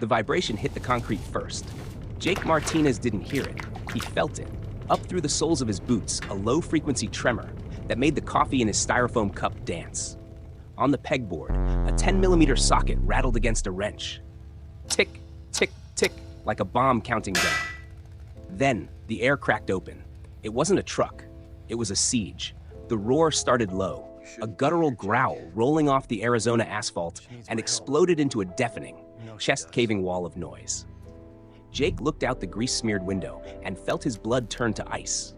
The vibration hit the concrete first. Jake Martinez didn't hear it. He felt it. Up through the soles of his boots, a low-frequency tremor that made the coffee in his styrofoam cup dance. On the pegboard, a 10mm socket rattled against a wrench. Tick, tick, tick, like a bomb counting down. Then, the air cracked open. It wasn't a truck. It was a siege. The roar started low, a guttural growl rolling off the Arizona asphalt and exploded into a deafening, chest-caving wall of noise. Jake looked out the grease-smeared window and felt his blood turn to ice.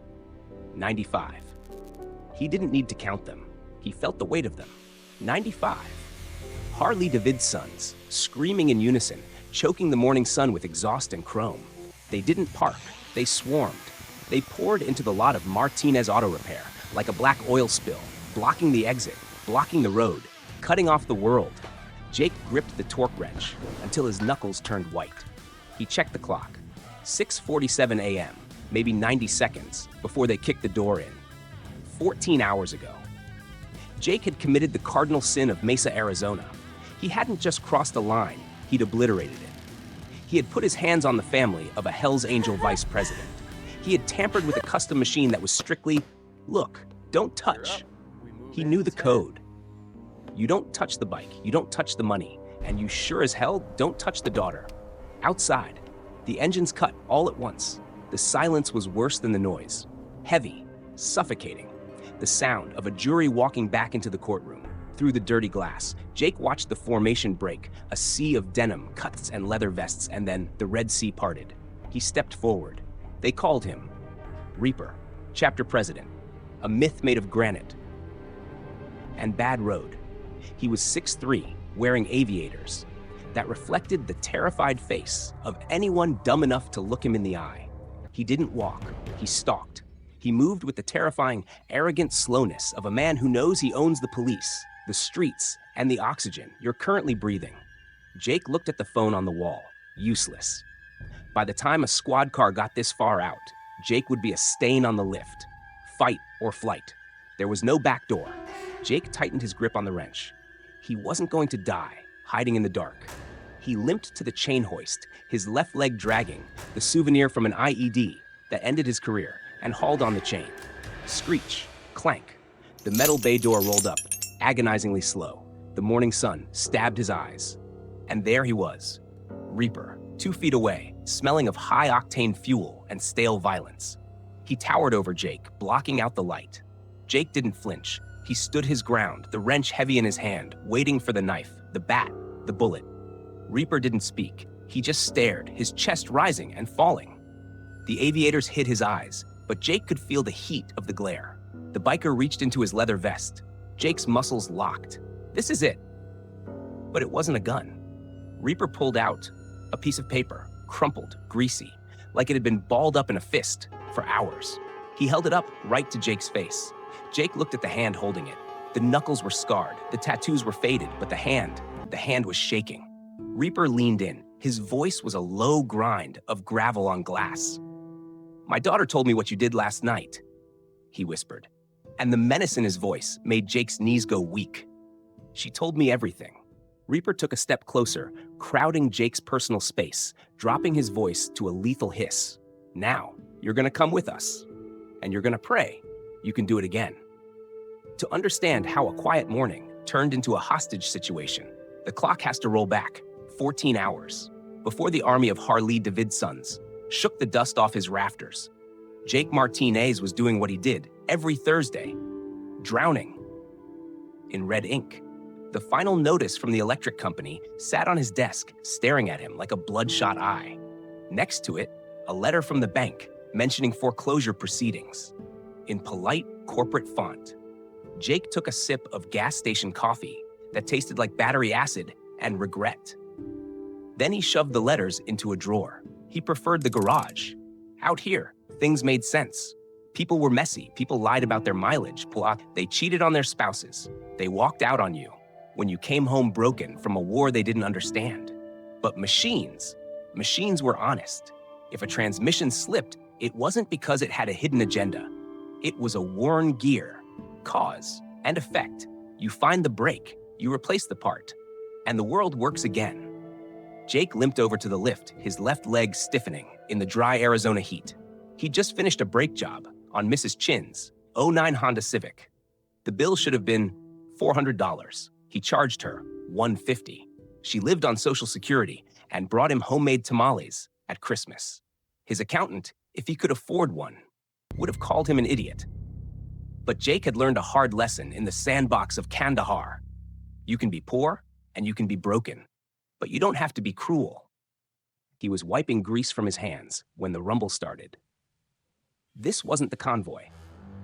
95. He didn't need to count them. He felt the weight of them. 95. Harley-David's sons, screaming in unison, choking the morning sun with exhaust and chrome. They didn't park. They swarmed. They poured into the lot of Martinez Auto Repair like a black oil spill, blocking the exit, blocking the road, cutting off the world. Jake gripped the torque wrench until his knuckles turned white. He checked the clock. 6:47 a.m., maybe 90 seconds before they kicked the door in. 14 hours ago. Jake had committed the cardinal sin of Mesa, Arizona. He hadn't just crossed a line, he'd obliterated it. He had put his hands on the family of a Hell's Angel vice president. He had tampered with a custom machine that was strictly, look, don't touch. He knew the code. You don't touch the bike, you don't touch the money, and you sure as hell don't touch the daughter. Outside, the engines cut all at once. The silence was worse than the noise. Heavy, suffocating. The sound of a jury walking back into the courtroom. Through the dirty glass, Jake watched the formation break, a sea of denim, cuts, and leather vests, and then the Red Sea parted. He stepped forward. They called him Reaper, chapter president, a myth made of granite and bad road. He was 6'3", wearing aviators that reflected the terrified face of anyone dumb enough to look him in the eye. He didn't walk, he stalked. He moved with the terrifying, arrogant slowness of a man who knows he owns the police, the streets, and the oxygen you're currently breathing. Jake looked at the phone on the wall. Useless. By the time a squad car got this far out, Jake would be a stain on the lift. Fight or flight. There was no back door. Jake tightened his grip on the wrench. He wasn't going to die, hiding in the dark. He limped to the chain hoist, his left leg dragging, the souvenir from an IED that ended his career, and hauled on the chain. Screech, clank. The metal bay door rolled up, agonizingly slow. The morning sun stabbed his eyes. And there he was, Reaper, 2 feet away, smelling of high-octane fuel and stale violence. He towered over Jake, blocking out the light. Jake didn't flinch. He stood his ground, the wrench heavy in his hand, waiting for the knife, the bat, the bullet. Reaper didn't speak. He just stared, his chest rising and falling. The aviators hid his eyes, but Jake could feel the heat of the glare. The biker reached into his leather vest. Jake's muscles locked. This is it. But it wasn't a gun. Reaper pulled out a piece of paper, crumpled, greasy, like it had been balled up in a fist for hours. He held it up right to Jake's face. Jake looked at the hand holding it. The knuckles were scarred, the tattoos were faded, but the hand was shaking. Reaper leaned in. His voice was a low grind of gravel on glass. "My daughter told me what you did last night," he whispered, and the menace in his voice made Jake's knees go weak. "She told me everything." Reaper took a step closer, crowding Jake's personal space, dropping his voice to a lethal hiss. "Now, you're gonna come with us, and you're gonna pray you can do it again." To understand how a quiet morning turned into a hostage situation, the clock has to roll back 14 hours before the army of Harley-David's sons shook the dust off his rafters. Jake Martinez was doing what he did every Thursday, drowning in red ink. The final notice from the electric company sat on his desk, staring at him like a bloodshot eye. Next to it, a letter from the bank mentioning foreclosure proceedings. In polite corporate font, Jake took a sip of gas station coffee that tasted like battery acid and regret. Then he shoved the letters into a drawer. He preferred the garage. Out here, things made sense. People were messy. People lied about their mileage. They cheated on their spouses. They walked out on you when you came home broken from a war they didn't understand. But machines were honest. If a transmission slipped, it wasn't because it had a hidden agenda. It was a worn gear. Cause and effect. You find the break, you replace the part, and the world works again. Jake limped over to the lift, his left leg stiffening in the dry Arizona heat. He'd just finished a brake job on Mrs. Chin's '09 Honda Civic. The bill should have been $400. He charged her $150. She lived on Social Security and brought him homemade tamales at Christmas. His accountant, if he could afford one, would have called him an idiot. But Jake had learned a hard lesson in the sandbox of Kandahar. You can be poor and you can be broken, but you don't have to be cruel. He was wiping grease from his hands when the rumble started. This wasn't the convoy.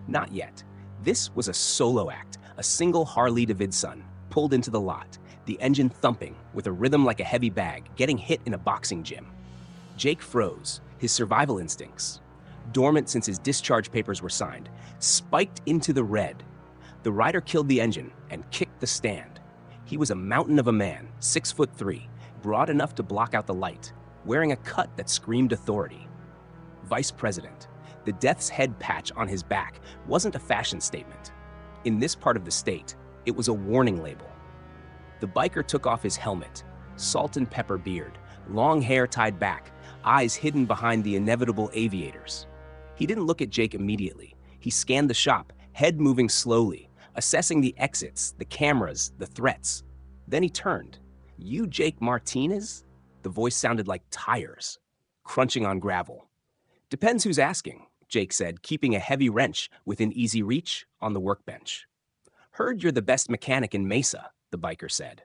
Not yet. This was a solo act, a single Harley Davidson pulled into the lot, the engine thumping with a rhythm like a heavy bag getting hit in a boxing gym. Jake froze, his survival instincts, dormant since his discharge papers were signed, spiked into the red. The rider killed the engine and kicked the stand. He was a mountain of a man, 6'3", broad enough to block out the light, wearing a cut that screamed authority. Vice President. The death's head patch on his back wasn't a fashion statement. In this part of the state, it was a warning label. The biker took off his helmet, salt and pepper beard, long hair tied back, eyes hidden behind the inevitable aviators. He didn't look at Jake immediately. He scanned the shop, head moving slowly, assessing the exits, the cameras, the threats. Then he turned. "You Jake Martinez?" The voice sounded like tires, crunching on gravel. "Depends who's asking," Jake said, keeping a heavy wrench within easy reach on the workbench. "Heard you're the best mechanic in Mesa," the biker said.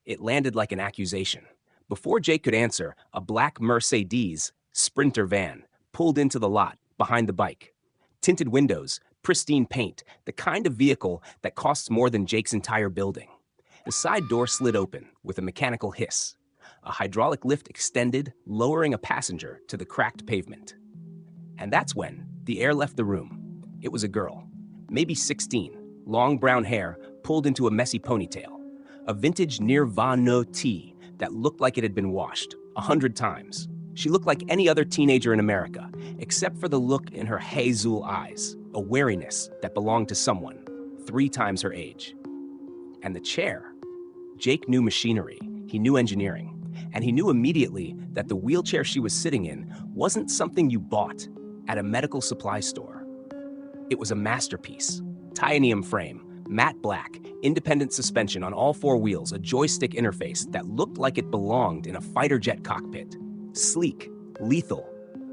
It landed like an accusation. Before Jake could answer, a black Mercedes Sprinter van pulled into the lot behind the bike. Tinted windows, pristine paint, the kind of vehicle that costs more than Jake's entire building. The side door slid open with a mechanical hiss. A hydraulic lift extended, lowering a passenger to the cracked pavement. And that's when the air left the room. It was a girl, maybe 16, long brown hair pulled into a messy ponytail, a vintage Nirvana tee that looked like it had been washed 100 times. She looked like any other teenager in America, except for the look in her hazel eyes, a wariness that belonged to someone 3 times her age. And the chair. Jake knew machinery, he knew engineering, and he knew immediately that the wheelchair she was sitting in wasn't something you bought at a medical supply store. It was a masterpiece. Titanium frame, matte black, independent suspension on all 4 wheels, a joystick interface that looked like it belonged in a fighter jet cockpit. Sleek, lethal,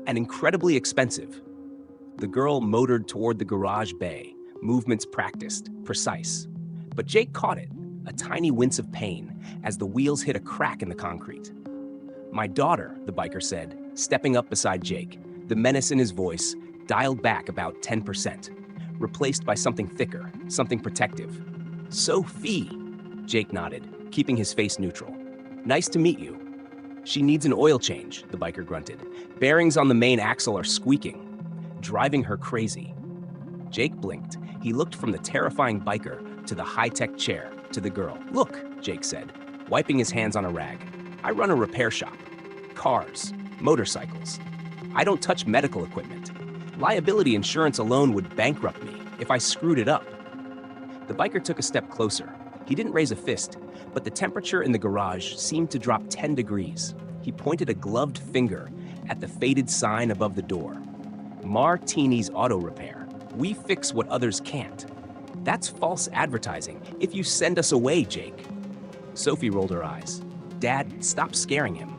and incredibly expensive. The girl motored toward the garage bay, movements practiced, precise. But Jake caught it, a tiny wince of pain, as the wheels hit a crack in the concrete. "My daughter," the biker said, stepping up beside Jake, the menace in his voice dialed back about 10%, replaced by something thicker, something protective. "Sophie," Jake nodded, keeping his face neutral. "Nice to meet you." "She needs an oil change," the biker grunted. "Bearings on the main axle are squeaking, driving her crazy." Jake blinked. He looked from the terrifying biker to the high-tech chair to the girl. "Look," Jake said, wiping his hands on a rag. "I run a repair shop. Cars, motorcycles. I don't touch medical equipment. Liability insurance alone would bankrupt me if I screwed it up." The biker took a step closer. He didn't raise a fist, but the temperature in the garage seemed to drop 10 degrees. He pointed a gloved finger at the faded sign above the door. "Martinez Auto Repair. We fix what others can't." "That's false advertising if you send us away, Jake." Sophie rolled her eyes. "Dad, stop scaring him.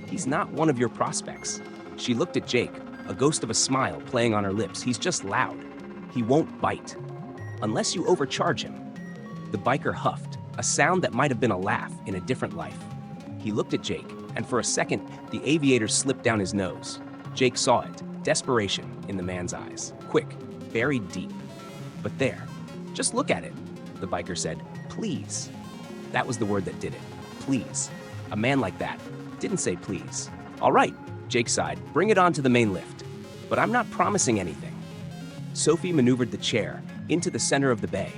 He's not one of your prospects." She looked at Jake, a ghost of a smile playing on her lips. "He's just loud. He won't bite. Unless you overcharge him." The biker huffed, a sound that might have been a laugh in a different life. He looked at Jake, and for a second, the aviator slipped down his nose. Jake saw it, desperation in the man's eyes, quick, buried deep. "But there, just look at it," the biker said. "Please." That was the word that did it. Please. A man like that didn't say please. "All right," Jake sighed, "bring it on to the main lift. But I'm not promising anything." Sophie maneuvered the chair into the center of the bay.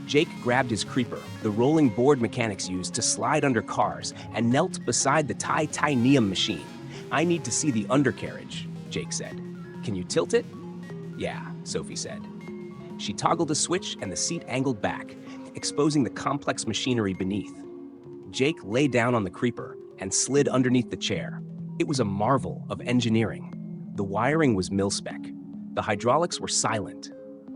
Jake grabbed his creeper, the rolling board mechanics used to slide under cars, and knelt beside the titanium machine. "I need to see the undercarriage," Jake said. "Can you tilt it?" "Yeah," Sophie said. She toggled a switch and the seat angled back, exposing the complex machinery beneath. Jake lay down on the creeper and slid underneath the chair. It was a marvel of engineering. The wiring was mil-spec. The hydraulics were silent.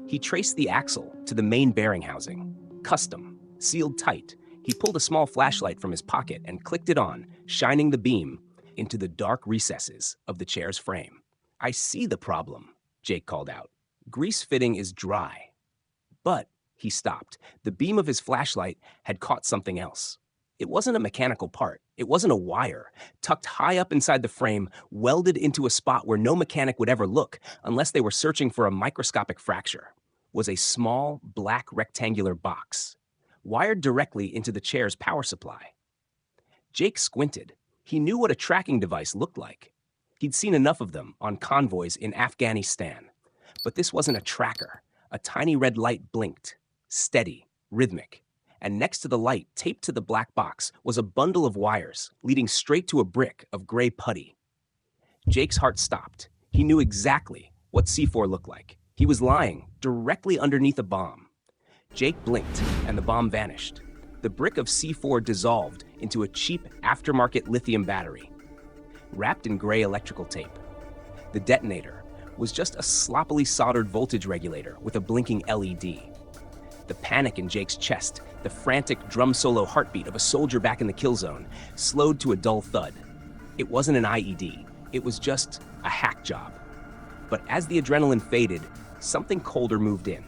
He traced the axle to the main bearing housing. Custom, sealed tight. He pulled a small flashlight from his pocket and clicked it on, shining the beam into the dark recesses of the chair's frame. "I see the problem," Jake called out. "Grease fitting is dry." But he stopped. The beam of his flashlight had caught something else. It wasn't a mechanical part. It wasn't a wire. Tucked high up inside the frame, welded into a spot where no mechanic would ever look unless they were searching for a microscopic fracture, was a small, black rectangular box, wired directly into the chair's power supply. Jake squinted. He knew what a tracking device looked like. He'd seen enough of them on convoys in Afghanistan. But this wasn't a tracker. A tiny red light blinked, steady, rhythmic. And next to the light, taped to the black box, was a bundle of wires leading straight to a brick of gray putty. Jake's heart stopped. He knew exactly what C4 looked like. He was lying directly underneath a bomb. Jake blinked, and the bomb vanished. The brick of C4 dissolved into a cheap aftermarket lithium battery, wrapped in gray electrical tape. The detonator was just a sloppily soldered voltage regulator with a blinking LED. The panic in Jake's chest, the frantic drum solo heartbeat of a soldier back in the kill zone, slowed to a dull thud. It wasn't an IED. It was just a hack job. But as the adrenaline faded, something colder moved in.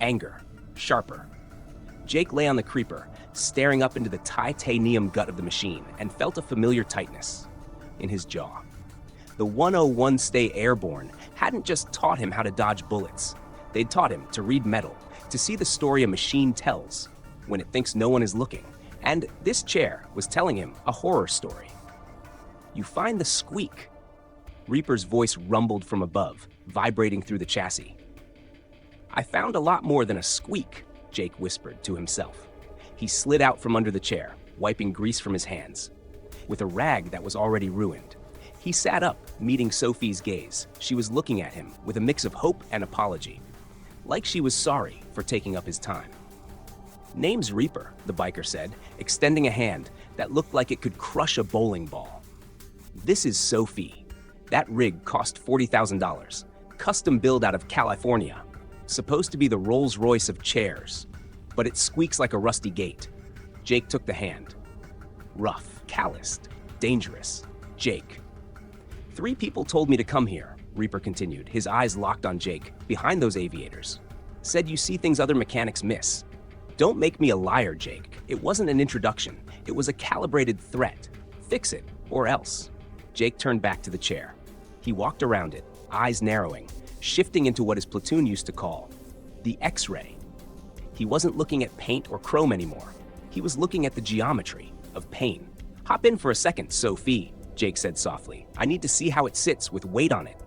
Anger. Sharper. Jake lay on the creeper, staring up into the titanium gut of the machine, and felt a familiar tightness in his jaw. The 101 Stay Airborne hadn't just taught him how to dodge bullets. They'd taught him to read metal, to see the story a machine tells when it thinks no one is looking. And this chair was telling him a horror story. "You find the squeak." Reaper's voice rumbled from above, vibrating through the chassis. "I found a lot more than a squeak," Jake whispered to himself. He slid out from under the chair, wiping grease from his hands. With a rag that was already ruined, he sat up, meeting Sophie's gaze. She was looking at him with a mix of hope and apology, like she was sorry for taking up his time. "Name's Reaper," the biker said, extending a hand that looked like it could crush a bowling ball. "This is Sophie. That rig cost $40,000. Custom build out of California. Supposed to be the Rolls-Royce of chairs. But it squeaks like a rusty gate." Jake took the hand. Rough, calloused, dangerous. Jake. "3 people told me to come here," Reaper continued, his eyes locked on Jake, behind those aviators. "Said you see things other mechanics miss. Don't make me a liar, Jake. It wasn't an introduction. It was a calibrated threat. Fix it, or else." Jake turned back to the chair. He walked around it, eyes narrowing, shifting into what his platoon used to call the X-ray. He wasn't looking at paint or chrome anymore. He was looking at the geometry of pain. "Hop in for a second, Sophie," Jake said softly. "I need to see how it sits with weight on it."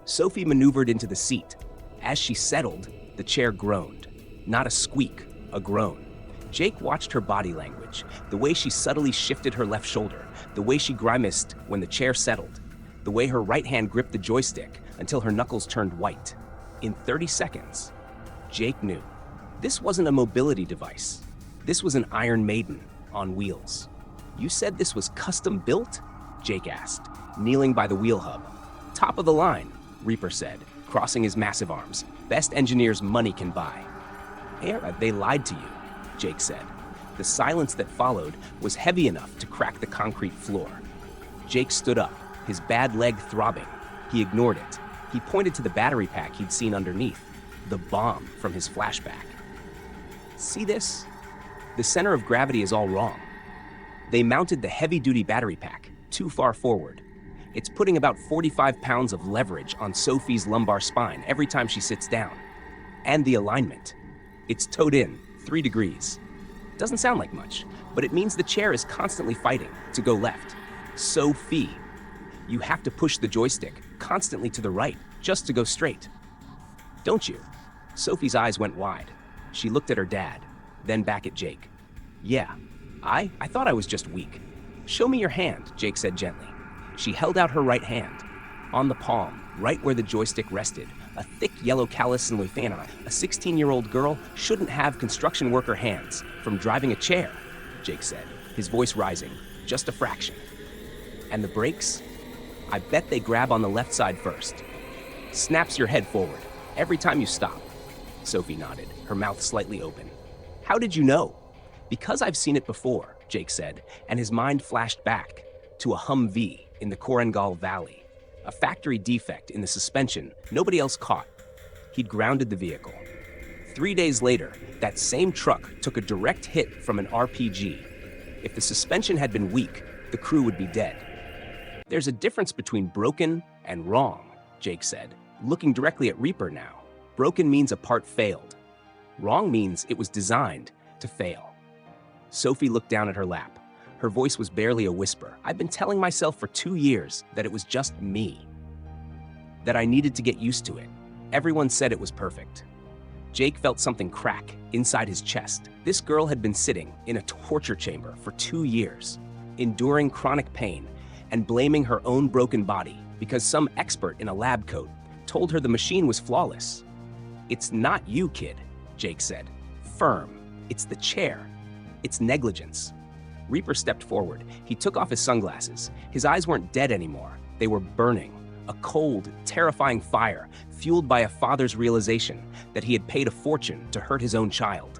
Sophie maneuvered into the seat. As she settled, the chair groaned. Not a squeak, a groan. Jake watched her body language, the way she subtly shifted her left shoulder, the way she grimaced when the chair settled, the way her right hand gripped the joystick until her knuckles turned white. In 30 seconds, Jake knew. This wasn't a mobility device. This was an Iron Maiden on wheels. "You said this was custom built?" Jake asked, kneeling by the wheel hub. "Top of the line," Reaper said, crossing his massive arms. "Best engineers money can buy." "They lied to you," Jake said. The silence that followed was heavy enough to crack the concrete floor. Jake stood up, his bad leg throbbing. He ignored it. He pointed to the battery pack he'd seen underneath, the bomb from his flashback. "See this? The center of gravity is all wrong. They mounted the heavy-duty battery pack too far forward. It's putting about 45 pounds of leverage on Sophie's lumbar spine every time she sits down. And the alignment. It's towed in 3 degrees. Doesn't sound like much, but it means the chair is constantly fighting to go left. Sophie. You have to push the joystick constantly to the right just to go straight. Don't you?" Sophie's eyes went wide. She looked at her dad, then back at Jake. "Yeah, I thought I was just weak." "Show me your hand," Jake said gently. She held out her right hand. On the palm, right where the joystick rested, a thick yellow callus and lymphoma. A 16-year-old girl shouldn't have construction worker hands from driving a chair, Jake said, his voice rising, just a fraction. And the brakes? I bet they grab on the left side first. Snaps your head forward every time you stop. Sophie nodded, her mouth slightly open. How did you know? Because I've seen it before, Jake said, and his mind flashed back to a Humvee in the Korengal Valley. A factory defect in the suspension nobody else caught. He'd grounded the vehicle. 3 days later, that same truck took a direct hit from an RPG. If the suspension had been weak, the crew would be dead. There's a difference between broken and wrong, Jake said, looking directly at Reaper now. Broken means a part failed. Wrong means it was designed to fail. Sophie looked down at her lap. Her voice was barely a whisper. I've been telling myself for 2 years that it was just me. That I needed to get used to it. Everyone said it was perfect. Jake felt something crack inside his chest. This girl had been sitting in a torture chamber for 2 years, enduring chronic pain and blaming her own broken body because some expert in a lab coat told her the machine was flawless. It's not you, kid, Jake said. Firm. It's the chair. It's negligence. Reaper stepped forward. He took off his sunglasses. His eyes weren't dead anymore. They were burning. A cold, terrifying fire, fueled by a father's realization that he had paid a fortune to hurt his own child.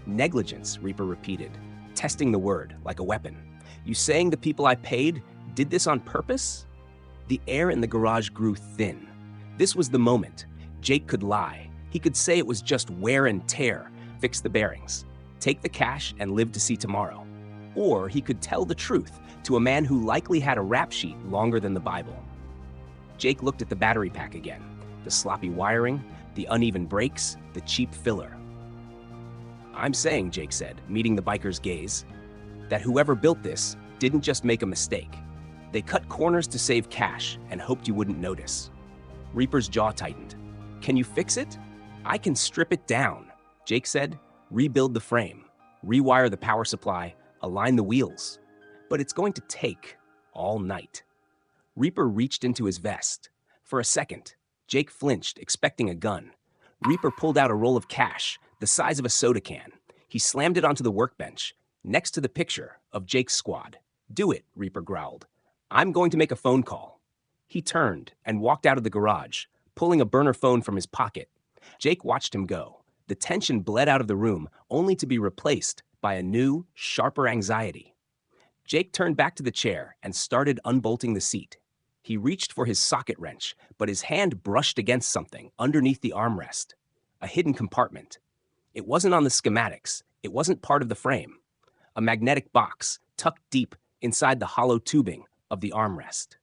Negligence, Reaper repeated, testing the word like a weapon. You saying the people I paid did this on purpose? The air in the garage grew thin. This was the moment. Jake could lie. He could say it was just wear and tear, fix the bearings, take the cash and live to see tomorrow. Or he could tell the truth to a man who likely had a rap sheet longer than the Bible. Jake looked at the battery pack again, the sloppy wiring, the uneven brakes, the cheap filler. I'm saying, Jake said, meeting the biker's gaze, that whoever built this didn't just make a mistake. They cut corners to save cash and hoped you wouldn't notice. Reaper's jaw tightened. Can you fix it? I can strip it down, Jake said. Rebuild the frame, rewire the power supply, align the wheels. But it's going to take all night. Reaper reached into his vest. For a second, Jake flinched, expecting a gun. Reaper pulled out a roll of cash, the size of a soda can. He slammed it onto the workbench, next to the picture of Jake's squad. Do it, Reaper growled. I'm going to make a phone call. He turned and walked out of the garage, pulling a burner phone from his pocket. Jake watched him go. The tension bled out of the room, only to be replaced by a new, sharper anxiety. Jake turned back to the chair and started unbolting the seat. He reached for his socket wrench, but his hand brushed against something underneath the armrest. A hidden compartment. It wasn't on the schematics. It wasn't part of the frame. A magnetic box tucked deep inside the hollow tubing of the armrest.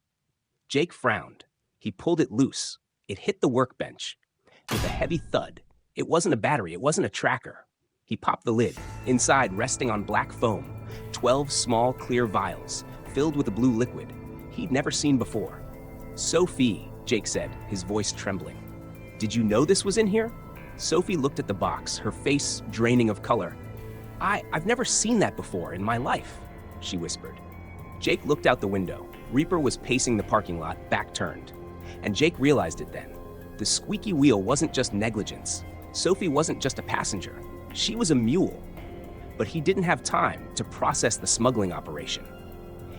Jake frowned. He pulled it loose. It hit the workbench. With a heavy thud. It wasn't a battery. It wasn't a tracker. He popped the lid. Inside, resting on black foam, 12 small, clear vials, filled with a blue liquid he'd never seen before. Sophie, Jake said, his voice trembling. Did you know this was in here? Sophie looked at the box, her face draining of color. I've never seen that before in my life, she whispered. Jake looked out the window. Reaper was pacing the parking lot, back turned. And Jake realized it then. The squeaky wheel wasn't just negligence. Sophie wasn't just a passenger. She was a mule. But he didn't have time to process the smuggling operation.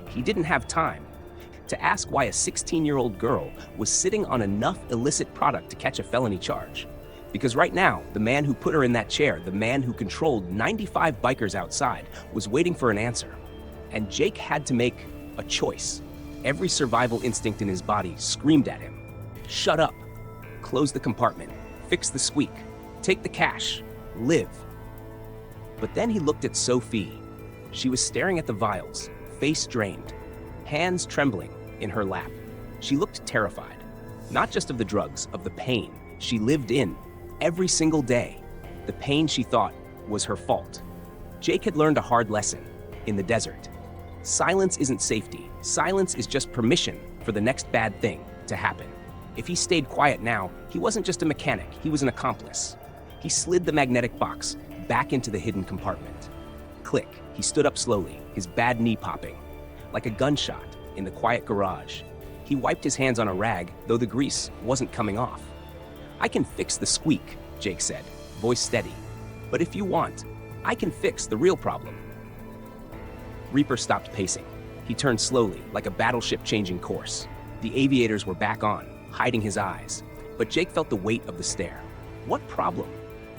He didn't have time to ask why a 16-year-old girl was sitting on enough illicit product to catch a felony charge. Because right now, the man who put her in that chair, the man who controlled 95 bikers outside, was waiting for an answer. And Jake had to make a choice. Every survival instinct in his body screamed at him. Shut up. Close the compartment. Fix the squeak. Take the cash. Live. But then he looked at Sophie. She was staring at the vials, face drained, hands trembling in her lap. She looked terrified, not just of the drugs, of the pain she lived in every single day, the pain she thought was her fault. Jake had learned a hard lesson in the desert. Silence isn't safety. Silence is just permission for the next bad thing to happen. If he stayed quiet now, he wasn't just a mechanic, he was an accomplice. He slid the magnetic box back into the hidden compartment. Click, he stood up slowly, his bad knee popping. Like a gunshot in the quiet garage. He wiped his hands on a rag, though the grease wasn't coming off. I can fix the squeak, Jake said, voice steady. But if you want, I can fix the real problem. Reaper stopped pacing. He turned slowly, like a battleship changing course. The aviators were back on, hiding his eyes, but Jake felt the weight of the stare. "What problem?"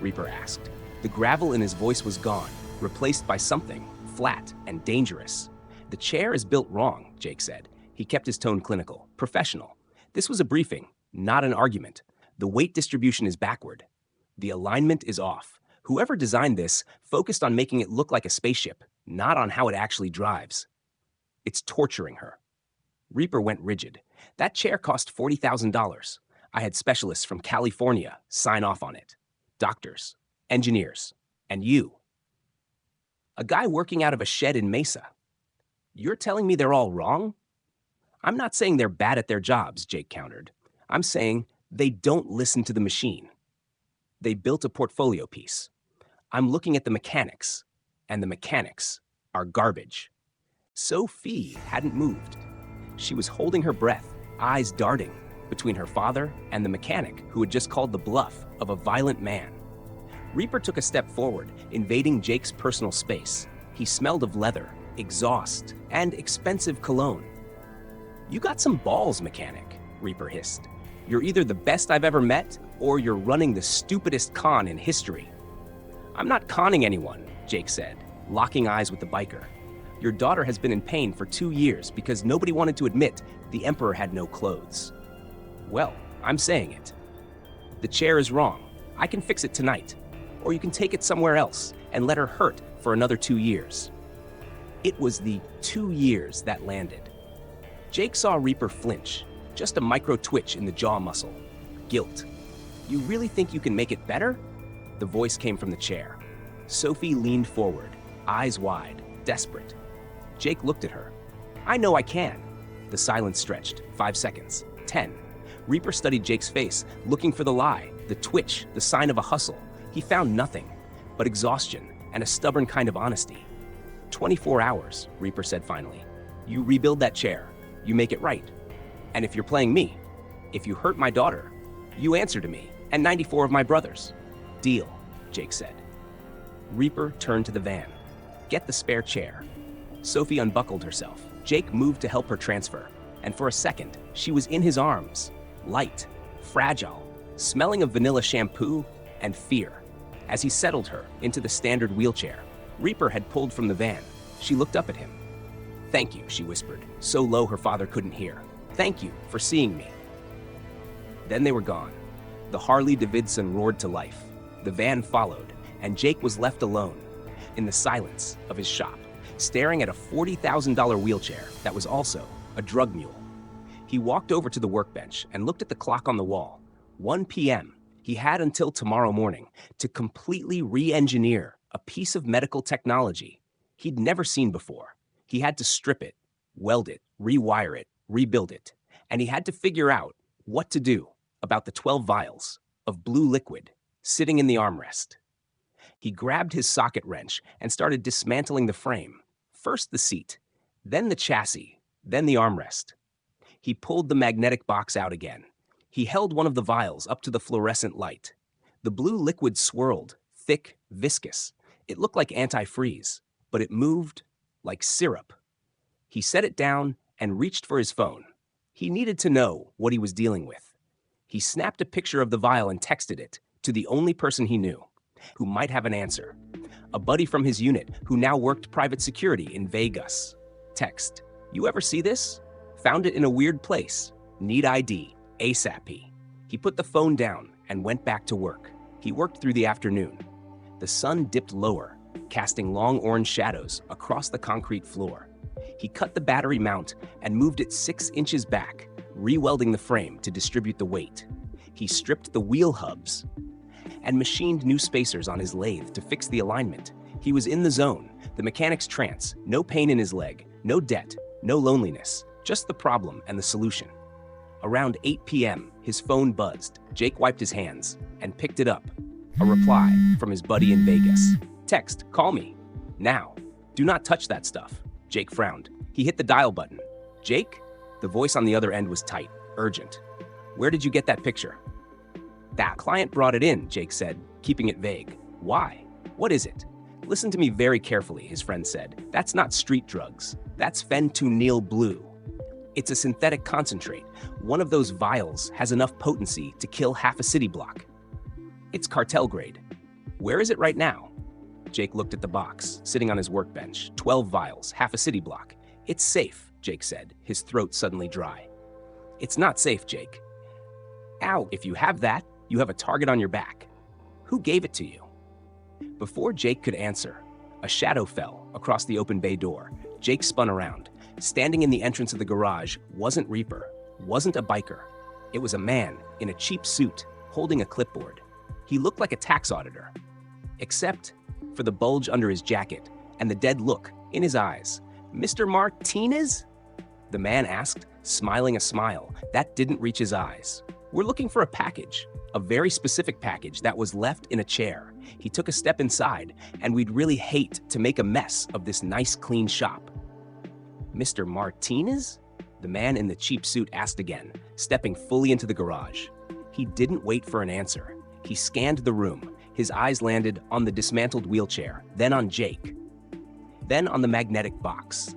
Reaper asked. The gravel in his voice was gone, replaced by something flat and dangerous. "The chair is built wrong," Jake said. He kept his tone clinical, professional. "This was a briefing, not an argument. The weight distribution is backward. The alignment is off. Whoever designed this focused on making it look like a spaceship, not on how it actually drives. It's torturing her." Reaper went rigid. "That chair cost $40,000. I had specialists from California sign off on it. Doctors, engineers, and you. A guy working out of a shed in Mesa. You're telling me they're all wrong?" "I'm not saying they're bad at their jobs," Jake countered. "I'm saying they don't listen to the machine. They built a portfolio piece. I'm looking at the mechanics, and the mechanics are garbage." Sophie hadn't moved. She was holding her breath, eyes darting between her father and the mechanic who had just called the bluff of a violent man. Reaper took a step forward, invading Jake's personal space. He smelled of leather, exhaust, and expensive cologne. "You got some balls, mechanic," Reaper hissed. "You're either the best I've ever met, or you're running the stupidest con in history." "I'm not conning anyone," Jake said, locking eyes with the biker. "Your daughter has been in pain for 2 years because nobody wanted to admit the Emperor had no clothes." "Well, I'm saying it. The chair is wrong. I can fix it tonight. Or you can take it somewhere else and let her hurt for another 2 years. It was the 2 years that landed. Jake saw Reaper flinch, just a micro twitch in the jaw muscle. Guilt. "You really think you can make it better?" The voice came from the chair. Sophie leaned forward, eyes wide, desperate. Jake looked at her. "I know I can." The silence stretched. 5 seconds. 10. Reaper studied Jake's face, looking for the lie, the twitch, the sign of a hustle. He found nothing but exhaustion and a stubborn kind of honesty. 24 hours, Reaper said finally. "You rebuild that chair. You make it right. And if you're playing me, if you hurt my daughter, you answer to me and 94 of my brothers." "Deal," Jake said. Reaper turned to the van. "Get the spare chair." Sophie unbuckled herself. Jake moved to help her transfer, and for a second, she was in his arms, light, fragile, smelling of vanilla shampoo and fear. As he settled her into the standard wheelchair, Reaper had pulled from the van. She looked up at him. "Thank you," she whispered, so low her father couldn't hear. "Thank you for seeing me." Then they were gone. The Harley Davidson roared to life. The van followed, and Jake was left alone in the silence of his shop, staring at a $40,000 wheelchair that was also a drug mule. He walked over to the workbench and looked at the clock on the wall. 1 p.m. He had until tomorrow morning to completely re-engineer a piece of medical technology he'd never seen before. He had to strip it, weld it, rewire it, rebuild it, and he had to figure out what to do about the 12 vials of blue liquid sitting in the armrest. He grabbed his socket wrench and started dismantling the frame. First the seat, then the chassis, then the armrest. He pulled the magnetic box out again. He held one of the vials up to the fluorescent light. The blue liquid swirled, thick, viscous. It looked like antifreeze, but it moved like syrup. He set it down and reached for his phone. He needed to know what he was dealing with. He snapped a picture of the vial and texted it to the only person he knew who might have an answer. A buddy from his unit who now worked private security in Vegas. Text: "You ever see this? Found it in a weird place. Need ID. ASAP." He put the phone down and went back to work. He worked through the afternoon. The sun dipped lower, casting long orange shadows across the concrete floor. He cut the battery mount and moved it 6 inches back, re-welding the frame to distribute the weight. He stripped the wheel hubs and machined new spacers on his lathe to fix the alignment. He was in the zone, the mechanic's trance, no pain in his leg, no debt, no loneliness, just the problem and the solution. Around 8 p.m., his phone buzzed. Jake wiped his hands and picked it up. A reply from his buddy in Vegas. Text: "Call me. Now. Do not touch that stuff." Jake frowned. He hit the dial button. "Jake?" The voice on the other end was tight, urgent. "Where did you get that picture?" "That client brought it in," Jake said, keeping it vague. "Why? What is it?" Listen to me very carefully, his friend said. That's not street drugs. That's fentanyl blue. It's a synthetic concentrate. One of those vials has enough potency to kill half a city block. It's cartel grade. Where is it right now? Jake looked at the box, sitting on his workbench. 12 vials, half a city block. It's safe, Jake said, his throat suddenly dry. It's not safe, Jake. Ow, if you have that, you have a target on your back. Who gave it to you? Before Jake could answer, a shadow fell across the open bay door. Jake spun around. Standing in the entrance of the garage wasn't Reaper, wasn't a biker. It was a man in a cheap suit holding a clipboard. He looked like a tax auditor, except for the bulge under his jacket and the dead look in his eyes. Mr. Martinez? The man asked, smiling a smile that didn't reach his eyes. We're looking for a package, a very specific package that was left in a chair. He took a step inside, and we'd really hate to make a mess of this nice, clean shop. Mr. Martinez? The man in the cheap suit asked again, stepping fully into the garage. He didn't wait for an answer. He scanned the room. His eyes landed on the dismantled wheelchair, then on Jake, then on the magnetic box.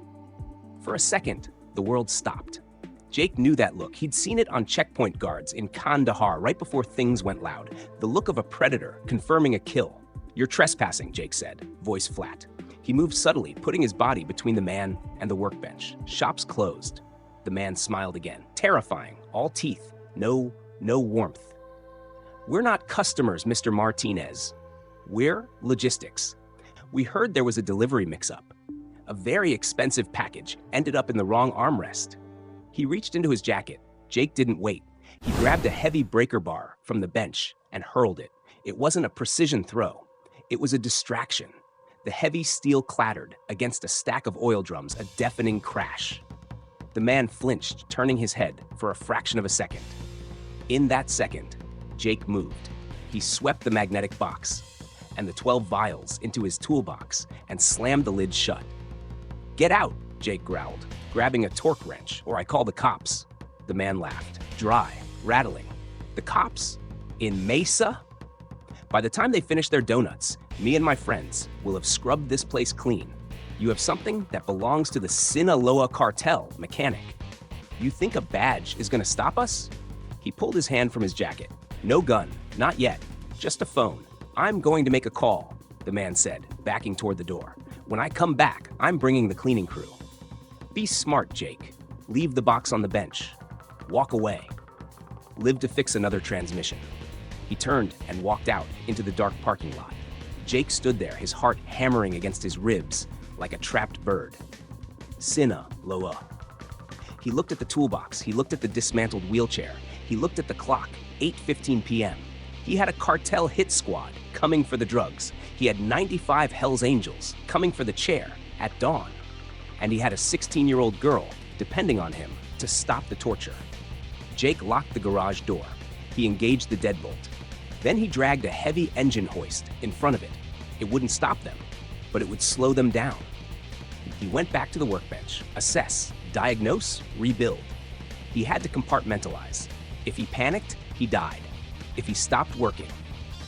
For a second, the world stopped. Jake knew that look. He'd seen it on checkpoint guards in Kandahar right before things went loud. The look of a predator confirming a kill. You're trespassing, Jake said, voice flat. He moved subtly, putting his body between the man and the workbench. Shop's closed. The man smiled again. Terrifying. All teeth. No warmth. We're not customers, Mr. Martinez. We're logistics. We heard there was a delivery mix-up. A very expensive package ended up in the wrong armrest. He reached into his jacket. Jake didn't wait. He grabbed a heavy breaker bar from the bench and hurled it. It wasn't a precision throw. It was a distraction. The heavy steel clattered against a stack of oil drums, a deafening crash. The man flinched, turning his head for a fraction of a second. In that second, Jake moved. He swept the magnetic box and the 12 vials into his toolbox and slammed the lid shut. Get out, Jake growled, grabbing a torque wrench, or I call the cops. The man laughed, dry, rattling. The cops? In Mesa? By the time they finish their donuts, me and my friends will have scrubbed this place clean. You have something that belongs to the Sinaloa cartel mechanic. You think a badge is gonna stop us? He pulled his hand from his jacket. No gun, not yet, just a phone. I'm going to make a call, the man said, backing toward the door. When I come back, I'm bringing the cleaning crew. Be smart, Jake. Leave the box on the bench. Walk away. Live to fix another transmission. He turned and walked out into the dark parking lot. Jake stood there, his heart hammering against his ribs like a trapped bird. Sinaloa. He looked at the toolbox. He looked at the dismantled wheelchair. He looked at the clock, 8:15 p.m. He had a cartel hit squad coming for the drugs. He had 95 Hells Angels coming for the chair at dawn. And he had a 16-year-old girl depending on him to stop the torture. Jake locked the garage door. He engaged the deadbolt. Then he dragged a heavy engine hoist in front of it. It wouldn't stop them, but it would slow them down. He went back to the workbench, assess, diagnose, rebuild. He had to compartmentalize. If he panicked, he died. If he stopped working,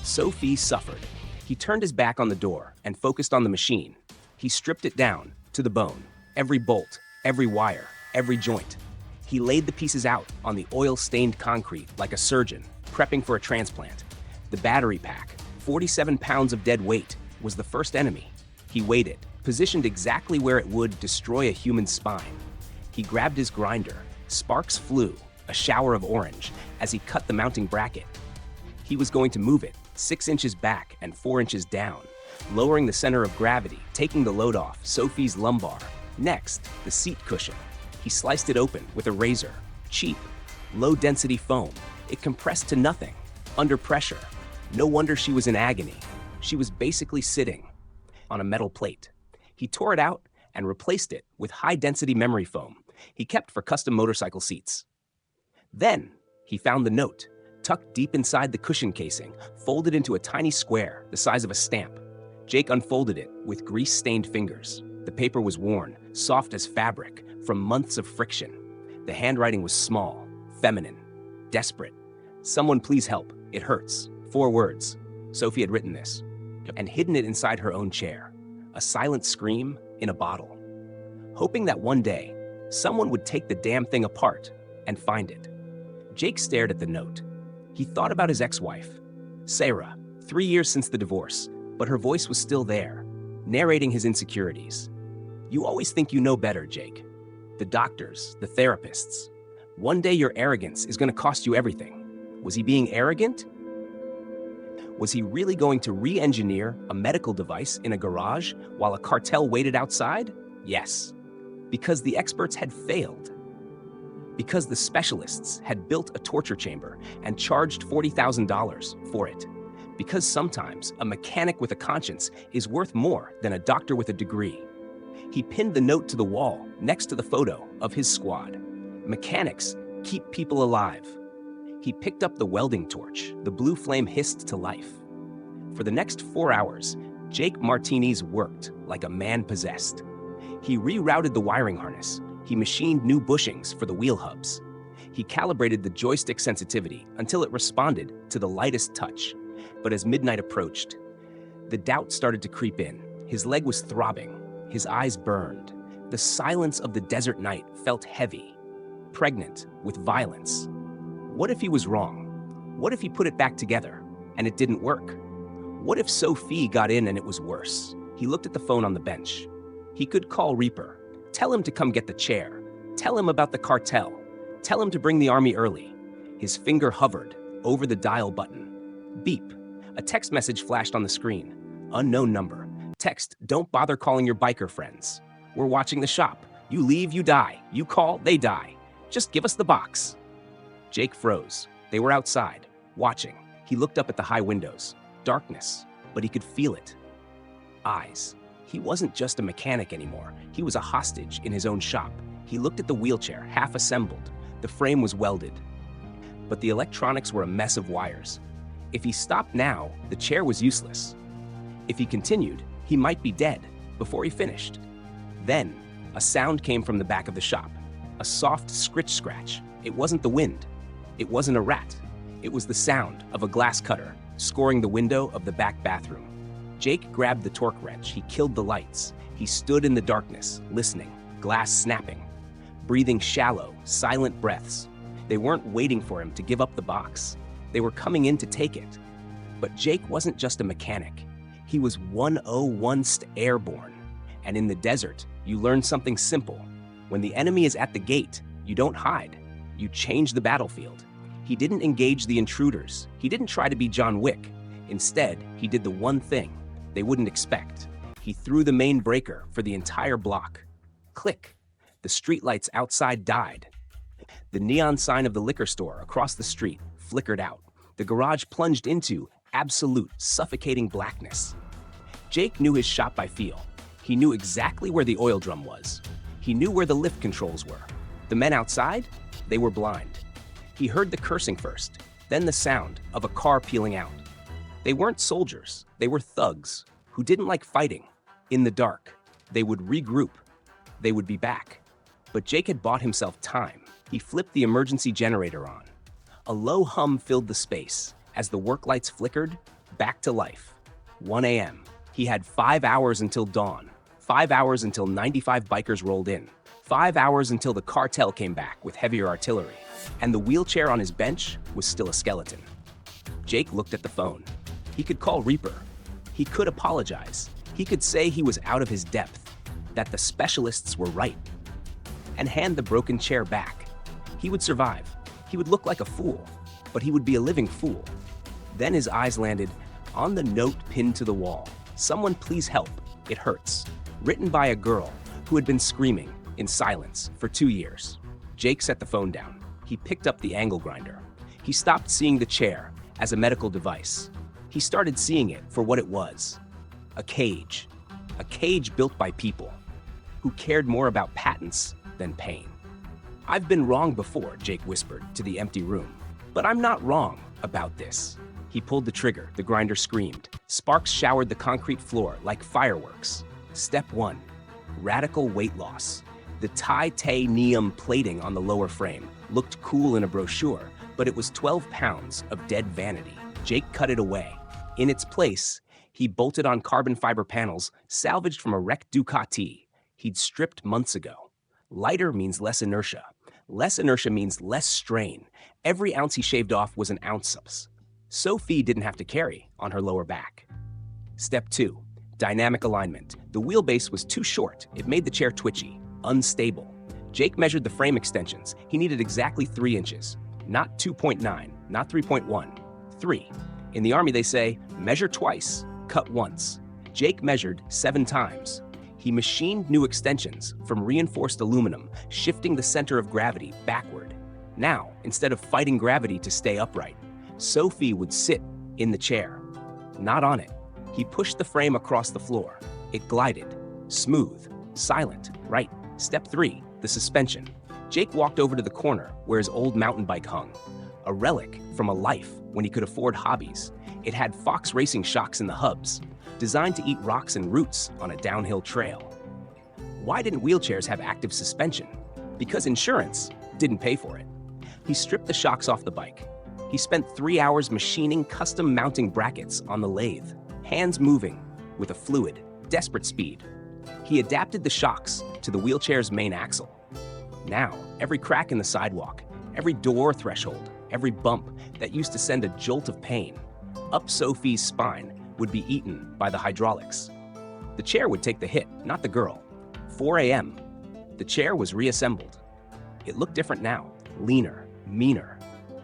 Sophie suffered. He turned his back on the door and focused on the machine. He stripped it down to the bone, every bolt, every wire, every joint. He laid the pieces out on the oil-stained concrete like a surgeon, prepping for a transplant. The battery pack, 47 pounds of dead weight, was the first enemy. He weighed it, positioned exactly where it would destroy a human spine. He grabbed his grinder. Sparks flew, a shower of orange, as he cut the mounting bracket. He was going to move it 6 inches back and 4 inches down, lowering the center of gravity, taking the load off Sophie's lumbar. Next, the seat cushion. He sliced it open with a razor. Cheap, low-density foam. It compressed to nothing, under pressure. No wonder she was in agony. She was basically sitting on a metal plate. He tore it out and replaced it with high-density memory foam he kept for custom motorcycle seats. Then, he found the note, tucked deep inside the cushion casing, folded into a tiny square the size of a stamp. Jake unfolded it with grease-stained fingers. The paper was worn, soft as fabric, from months of friction. The handwriting was small, feminine, desperate. Someone please help. It hurts. 4 words. Sophie had written this. and hidden it inside her own chair, a silent scream in a bottle, hoping that one day someone would take the damn thing apart and find it. Jake stared at the note. He thought about his ex-wife, Sarah, 3 years since the divorce, but her voice was still there, narrating his insecurities. You always think you know better, Jake. The doctors, the therapists. One day your arrogance is going to cost you everything. Was he being arrogant? Was he really going to re-engineer a medical device in a garage while a cartel waited outside? Yes. Because the experts had failed. Because the specialists had built a torture chamber and charged $40,000 for it. Because sometimes a mechanic with a conscience is worth more than a doctor with a degree. He pinned the note to the wall next to the photo of his squad. Mechanics keep people alive. He picked up the welding torch. The blue flame hissed to life. For the next 4 hours, Jake Martinez worked like a man possessed. He rerouted the wiring harness. He machined new bushings for the wheel hubs. He calibrated the joystick sensitivity until it responded to the lightest touch. But as midnight approached, the doubt started to creep in. His leg was throbbing. His eyes burned. The silence of the desert night felt heavy, pregnant with violence. What if he was wrong? What if he put it back together and it didn't work? What if Sophie got in and it was worse? He looked at the phone on the bench. He could call Reaper, tell him to come get the chair, tell him about the cartel, tell him to bring the army early. His finger hovered over the dial button. Beep. A text message flashed on the screen. Unknown number. Text, don't bother calling your biker friends. We're watching the shop. You leave, you die. You call, they die. Just give us the box. Jake froze. They were outside, watching. He looked up at the high windows. Darkness, but he could feel it. Eyes. He wasn't just a mechanic anymore. He was a hostage in his own shop. He looked at the wheelchair, half assembled. The frame was welded. But the electronics were a mess of wires. If he stopped now, the chair was useless. If he continued, he might be dead before he finished. Then, a sound came from the back of the shop. A soft scritch-scratch. It wasn't the wind. It wasn't a rat. It was the sound of a glass cutter scoring the window of the back bathroom. Jake grabbed the torque wrench. He killed the lights. He stood in the darkness, listening, glass snapping, breathing shallow, silent breaths. They weren't waiting for him to give up the box. They were coming in to take it. But Jake wasn't just a mechanic. He was 101st Airborne. And in the desert, you learn something simple. When the enemy is at the gate, you don't hide. You change the battlefield. He didn't engage the intruders. He didn't try to be John Wick. Instead, he did the one thing they wouldn't expect. He threw the main breaker for the entire block. Click. The streetlights outside died. The neon sign of the liquor store across the street flickered out. The garage plunged into absolute, suffocating blackness. Jake knew his shop by feel. He knew exactly where the oil drum was. He knew where the lift controls were. The men outside, they were blind. He heard the cursing first, then the sound of a car peeling out. They weren't soldiers, they were thugs who didn't like fighting. In the dark, they would regroup. They would be back. But Jake had bought himself time. He flipped the emergency generator on. A low hum filled the space as the work lights flickered back to life. 1 a.m. He had 5 hours until dawn. 5 hours until 95 bikers rolled in. 5 hours until the cartel came back with heavier artillery. And the wheelchair on his bench was still a skeleton. Jake looked at the phone. He could call Reaper. He could apologize. He could say he was out of his depth, that the specialists were right, and hand the broken chair back. He would survive. He would look like a fool, but he would be a living fool. Then his eyes landed on the note pinned to the wall. Someone please help, it hurts. Written by a girl who had been screaming in silence for 2 years. Jake set the phone down. He picked up the angle grinder. He stopped seeing the chair as a medical device. He started seeing it for what it was. A cage built by people who cared more about patents than pain. I've been wrong before, Jake whispered to the empty room, but I'm not wrong about this. He pulled the trigger, the grinder screamed. Sparks showered the concrete floor like fireworks. Step 1, radical weight loss. The titanium plating on the lower frame looked cool in a brochure, but it was 12 pounds of dead vanity. Jake cut it away. In its place, He bolted on carbon fiber panels salvaged from a wrecked Ducati he'd stripped months ago. Lighter means less inertia. Less inertia means less strain. Every ounce he shaved off was an ounce. Sophie didn't have to carry on her lower back. Step 2. Dynamic alignment. The wheelbase was too short. It made the chair twitchy, unstable. Jake measured the frame extensions. He needed exactly 3 inches. Not 2.9, not 3.1, 3. In the Army, they say, measure twice, cut once. Jake measured 7 times. He machined new extensions from reinforced aluminum, shifting the center of gravity backward. Now, instead of fighting gravity to stay upright, Sophie would sit in the chair, not on it. He pushed the frame across the floor. It glided, smooth, silent, right. Step 3, the suspension. Jake walked over to the corner where his old mountain bike hung, a relic from a life when he could afford hobbies. It had Fox racing shocks in the hubs, designed to eat rocks and roots on a downhill trail. Why didn't wheelchairs have active suspension? Because insurance didn't pay for it. He stripped the shocks off the bike. He spent 3 hours machining custom mounting brackets on the lathe, hands moving with a fluid, desperate speed. He adapted the shocks to the wheelchair's main axle. Now, every crack in the sidewalk, every door threshold, every bump that used to send a jolt of pain up Sophie's spine would be eaten by the hydraulics. The chair would take the hit, not the girl. 4 a.m. The chair was reassembled. It looked different now, leaner, meaner.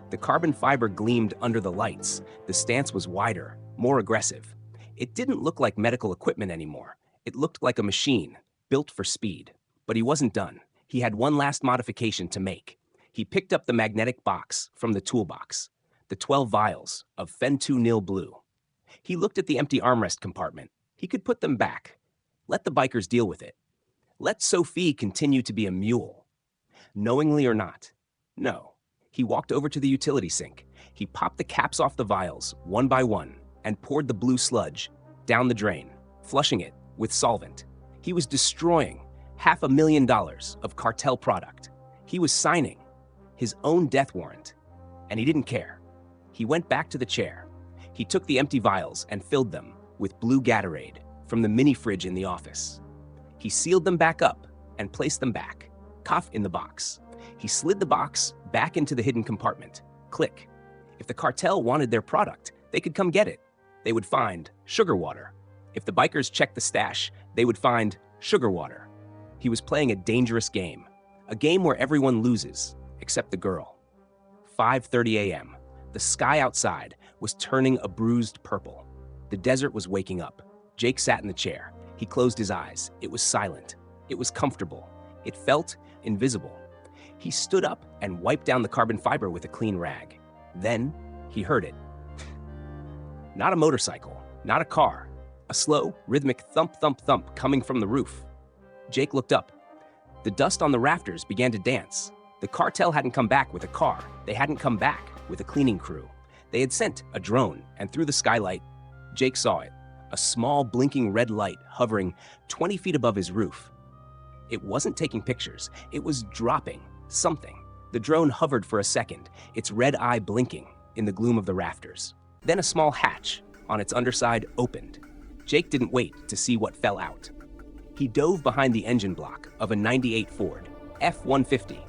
The carbon fiber gleamed under the lights. The stance was wider, more aggressive. It didn't look like medical equipment anymore. It looked like a machine, built for speed. But he wasn't done. He had one last modification to make. He picked up the magnetic box from the toolbox, the 12 vials of Fen2Nil Blue. He looked at the empty armrest compartment. He could put them back. Let the bikers deal with it. Let Sophie continue to be a mule. Knowingly or not? No. He walked over to the utility sink. He popped the caps off the vials, one by one, and poured the blue sludge down the drain, flushing it with solvent. He was destroying $500,000 of Cartel product. He was signing his own death warrant, and he didn't care. He went back to the chair. He took the empty vials and filled them with blue Gatorade from the mini fridge in the office. He sealed them back up and placed them back, cough in the box. He slid the box back into the hidden compartment. Click. If the cartel wanted their product, they could come get it. They would find sugar water. If the bikers checked the stash, they would find sugar water. He was playing a dangerous game, a game where everyone loses, except the girl. 5:30 a.m. The sky outside was turning a bruised purple. The desert was waking up. Jake sat in the chair. He closed his eyes. It was silent. It was comfortable. It felt invisible. He stood up and wiped down the carbon fiber with a clean rag. Then he heard it. Not a motorcycle, not a car. A slow, rhythmic thump, thump, thump coming from the roof. Jake looked up. The dust on the rafters began to dance. The cartel hadn't come back with a car. They hadn't come back with a cleaning crew. They had sent a drone, and through the skylight, Jake saw it. A small, blinking red light hovering 20 feet above his roof. It wasn't taking pictures. It was dropping something. The drone hovered for a second, its red eye blinking in the gloom of the rafters. Then a small hatch on its underside opened. Jake didn't wait to see what fell out. He dove behind the engine block of a '98 Ford F-150.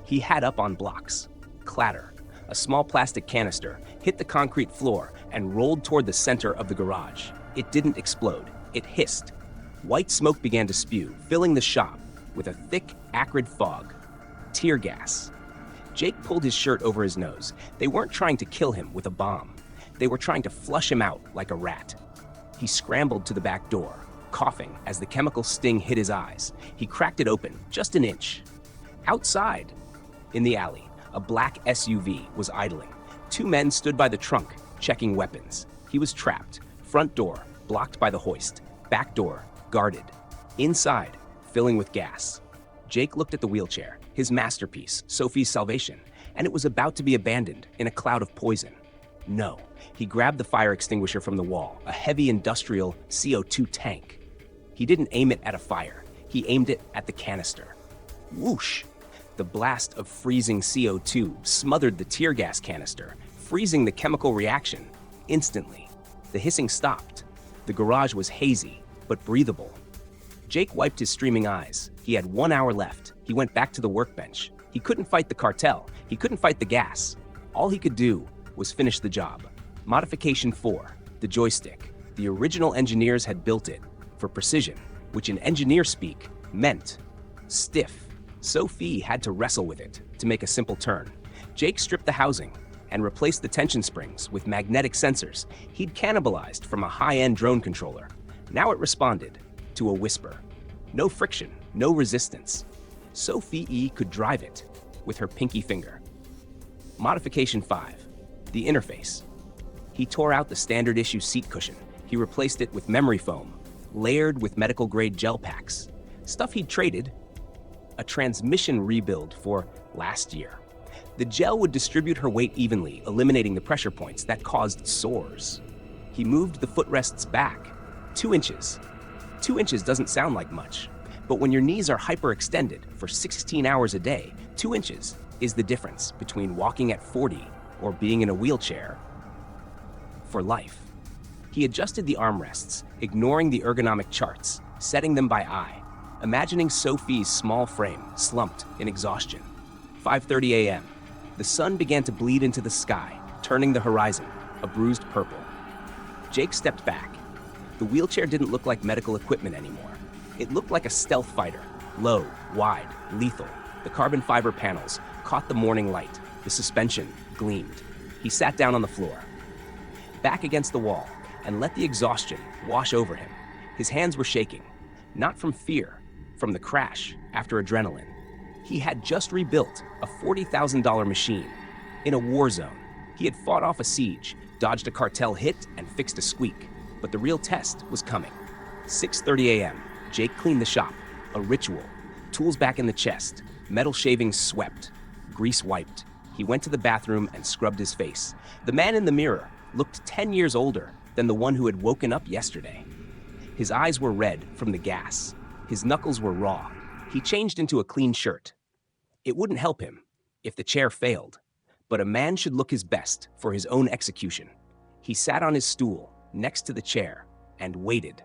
He had up on blocks. Clatter. A small plastic canister hit the concrete floor and rolled toward the center of the garage. It didn't explode. It hissed. White smoke began to spew, filling the shop with a thick, acrid fog. Tear gas. Jake pulled his shirt over his nose. They weren't trying to kill him with a bomb. They were trying to flush him out like a rat. He scrambled to the back door, coughing as the chemical sting hit his eyes. He cracked it open, just an inch. Outside, in the alley, a black SUV was idling. 2 men stood by the trunk, checking weapons. He was trapped. Front door, blocked by the hoist. Back door, guarded. Inside, filling with gas. Jake looked at the wheelchair, his masterpiece, Sophie's salvation, and it was about to be abandoned in a cloud of poison. No. He grabbed the fire extinguisher from the wall, a heavy industrial CO2 tank. He didn't aim it at a fire. He aimed it at the canister. Whoosh! The blast of freezing CO2 smothered the tear gas canister, freezing the chemical reaction instantly. The hissing stopped. The garage was hazy, but breathable. Jake wiped his streaming eyes. He had 1 hour left. He went back to the workbench. He couldn't fight the cartel. He couldn't fight the gas. All he could do was finish the job. Modification 4, the joystick. The original engineers had built it for precision, which in engineer speak meant stiff. Sophie had to wrestle with it to make a simple turn. Jake stripped the housing and replaced the tension springs with magnetic sensors he'd cannibalized from a high-end drone controller. Now it responded to a whisper. No friction, no resistance. Sophie could drive it with her pinky finger. Modification 5, the interface. He tore out the standard issue seat cushion. He replaced it with memory foam, layered with medical-grade gel packs. Stuff he'd traded a transmission rebuild for last year. The gel would distribute her weight evenly, eliminating the pressure points that caused sores. He moved the footrests back 2 inches. 2 inches doesn't sound like much, but when your knees are hyperextended for 16 hours a day, 2 inches is the difference between walking at 40 or being in a wheelchair for life. He adjusted the armrests, ignoring the ergonomic charts, setting them by eye, imagining Sophie's small frame slumped in exhaustion. 5:30 a.m. The sun began to bleed into the sky, turning the horizon a bruised purple. Jake stepped back. The wheelchair didn't look like medical equipment anymore. It looked like a stealth fighter, low, wide, lethal. The carbon fiber panels caught the morning light. The suspension gleamed. He sat down on the floor, back against the wall, and let the exhaustion wash over him. His hands were shaking, not from fear, from the crash after adrenaline. He had just rebuilt a $40,000 machine in a war zone. He had fought off a siege, dodged a cartel hit, and fixed a squeak. But the real test was coming. 6:30 a.m. Jake cleaned the shop, a ritual. Tools back in the chest, metal shavings swept, grease wiped. He went to the bathroom and scrubbed his face. The man in the mirror looked 10 years older than the one who had woken up yesterday. His eyes were red from the gas. His knuckles were raw. He changed into a clean shirt. It wouldn't help him if the chair failed, but a man should look his best for his own execution. He sat on his stool next to the chair and waited.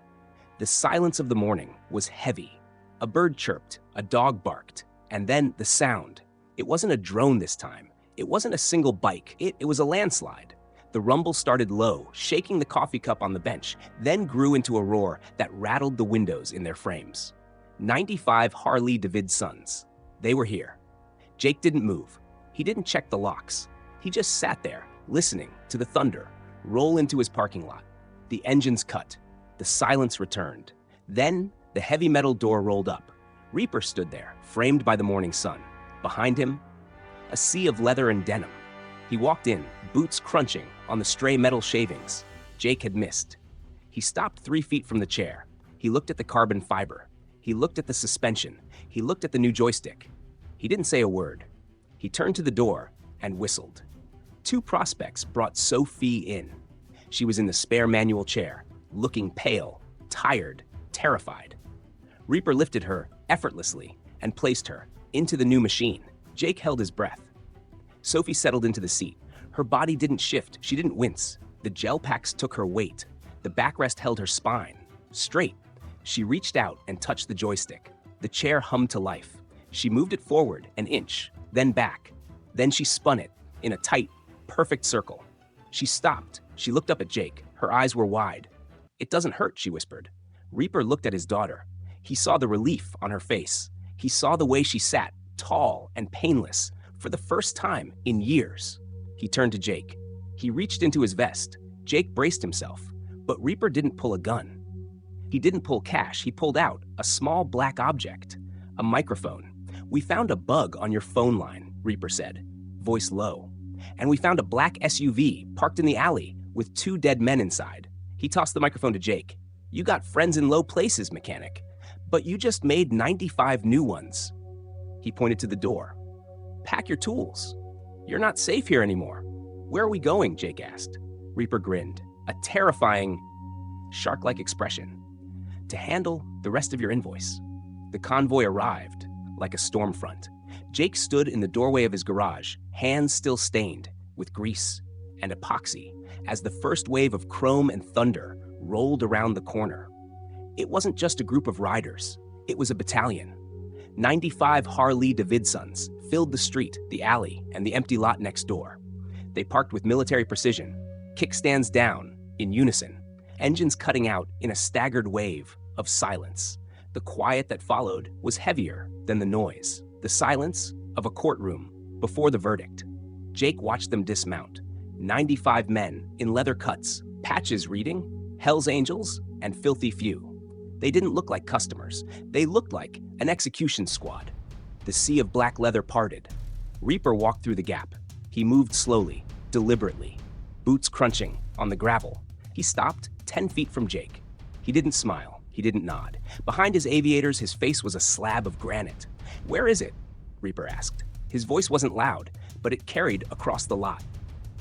The silence of the morning was heavy. A bird chirped, a dog barked, and then the sound. It wasn't a drone this time. It wasn't a single bike. It was a landslide. The rumble started low, shaking the coffee cup on the bench, then grew into a roar that rattled the windows in their frames. 95 Harley-Davidsons. They were here. Jake didn't move. He didn't check the locks. He just sat there, listening to the thunder roll into his parking lot. The engines cut. The silence returned. Then, the heavy metal door rolled up. Reaper stood there, framed by the morning sun. Behind him, a sea of leather and denim. He walked in, boots crunching on the stray metal shavings. Jake had missed. He stopped 3 feet from the chair. He looked at the carbon fiber. He looked at the suspension. He looked at the new joystick. He didn't say a word. He turned to the door and whistled. 2 prospects brought Sophie in. She was in the spare manual chair, looking pale, tired, terrified. Reaper lifted her effortlessly and placed her into the new machine. Jake held his breath. Sophie settled into the seat. Her body didn't shift. She didn't wince. The gel packs took her weight. The backrest held her spine straight. She reached out and touched the joystick. The chair hummed to life. She moved it forward an inch, then back. Then she spun it in a tight, perfect circle. She stopped. She looked up at Jake. Her eyes were wide. "It doesn't hurt," she whispered. Reaper looked at his daughter. He saw the relief on her face. He saw the way she sat, tall and painless, for the first time in years. He turned to Jake. He reached into his vest. Jake braced himself, but Reaper didn't pull a gun. He didn't pull cash. He pulled out a small black object, a microphone. "We found a bug on your phone line," Reaper said, voice low. "And we found a black SUV parked in the alley with 2 dead men inside." He tossed the microphone to Jake. "You got friends in low places, mechanic, but you just made 95 new ones." He pointed to the door. "Pack your tools. You're not safe here anymore." "Where are we going?" Jake asked. Reaper grinned, a terrifying, shark-like expression. "To handle the rest of your invoice." The convoy arrived like a storm front. Jake stood in the doorway of his garage, hands still stained with grease and epoxy, as the first wave of chrome and thunder rolled around the corner. It wasn't just a group of riders, it was a battalion. 95 Harley-Davidsons filled the street, the alley, and the empty lot next door. They parked with military precision, kickstands down, in unison, engines cutting out in a staggered wave of silence. The quiet that followed was heavier than the noise, the silence of a courtroom before the verdict. Jake watched them dismount. 95 men in leather cuts, patches reading, Hell's Angels, and Filthy Few. They didn't look like customers. They looked like an execution squad. The sea of black leather parted. Reaper walked through the gap. He moved slowly, deliberately, boots crunching on the gravel. He stopped 10 feet from Jake. He didn't smile. He didn't nod. Behind his aviators, his face was a slab of granite. "Where is it?" Reaper asked. His voice wasn't loud, but it carried across the lot.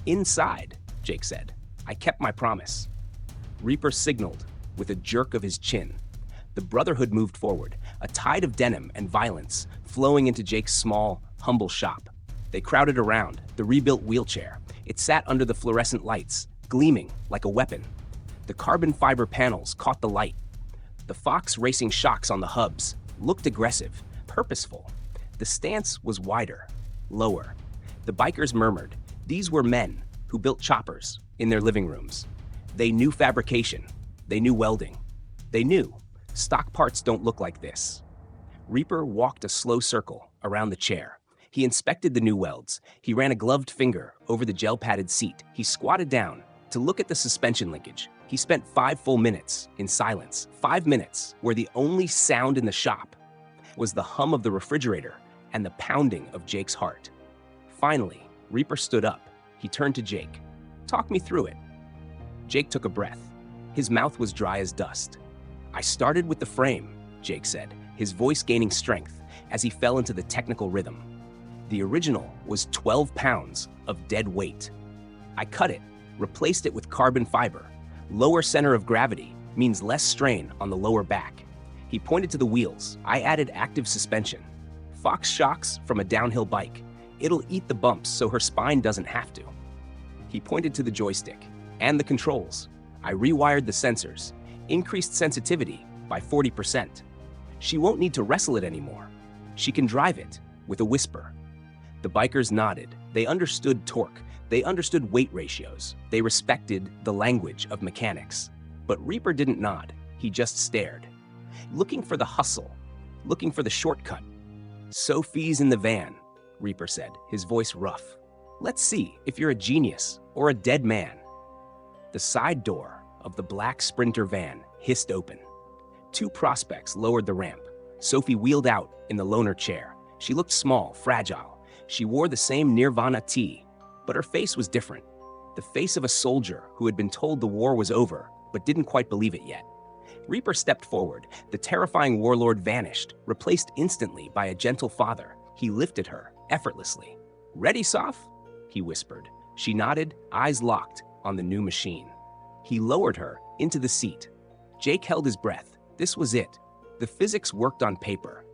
"Inside," Jake said. "I kept my promise." Reaper signaled with a jerk of his chin. The Brotherhood moved forward, a tide of denim and violence flowing into Jake's small, humble shop. They crowded around the rebuilt wheelchair. It sat under the fluorescent lights, gleaming like a weapon. The carbon fiber panels caught the light. The Fox racing shocks on the hubs looked aggressive, purposeful. The stance was wider, lower. The bikers murmured. These were men who built choppers in their living rooms. They knew fabrication. They knew welding. They knew stock parts don't look like this. Reaper walked a slow circle around the chair. He inspected the new welds. He ran a gloved finger over the gel-padded seat. He squatted down to look at the suspension linkage. He spent 5 full minutes in silence. 5 minutes where the only sound in the shop was the hum of the refrigerator and the pounding of Jake's heart. Finally, Reaper stood up. He turned to Jake. "Talk me through it." Jake took a breath. His mouth was dry as dust. "I started with the frame," Jake said, his voice gaining strength as he fell into the technical rhythm. "The original was 12 pounds of dead weight. I cut it, replaced it with carbon fiber. Lower center of gravity means less strain on the lower back." He pointed to the wheels. "I added active suspension. Fox shocks from a downhill bike. It'll eat the bumps so her spine doesn't have to." He pointed to the joystick and the controls. "I rewired the sensors, increased sensitivity by 40%. She won't need to wrestle it anymore. She can drive it with a whisper." The bikers nodded. They understood torque. They understood weight ratios. They respected the language of mechanics. But Reaper didn't nod. He just stared, looking for the hustle, looking for the shortcut. "Sophie's in the van," Reaper said, his voice rough. "Let's see if you're a genius or a dead man." The side door of the black Sprinter van hissed open. 2 prospects lowered the ramp. Sophie wheeled out in the loaner chair. She looked small, fragile. She wore the same Nirvana tee, but her face was different. The face of a soldier who had been told the war was over, but didn't quite believe it yet. Reaper stepped forward. The terrifying warlord vanished, replaced instantly by a gentle father. He lifted her effortlessly. "Ready, Soph?" he whispered. She nodded, eyes locked on the new machine. He lowered her into the seat. Jake held his breath. This was it. The physics worked on paper.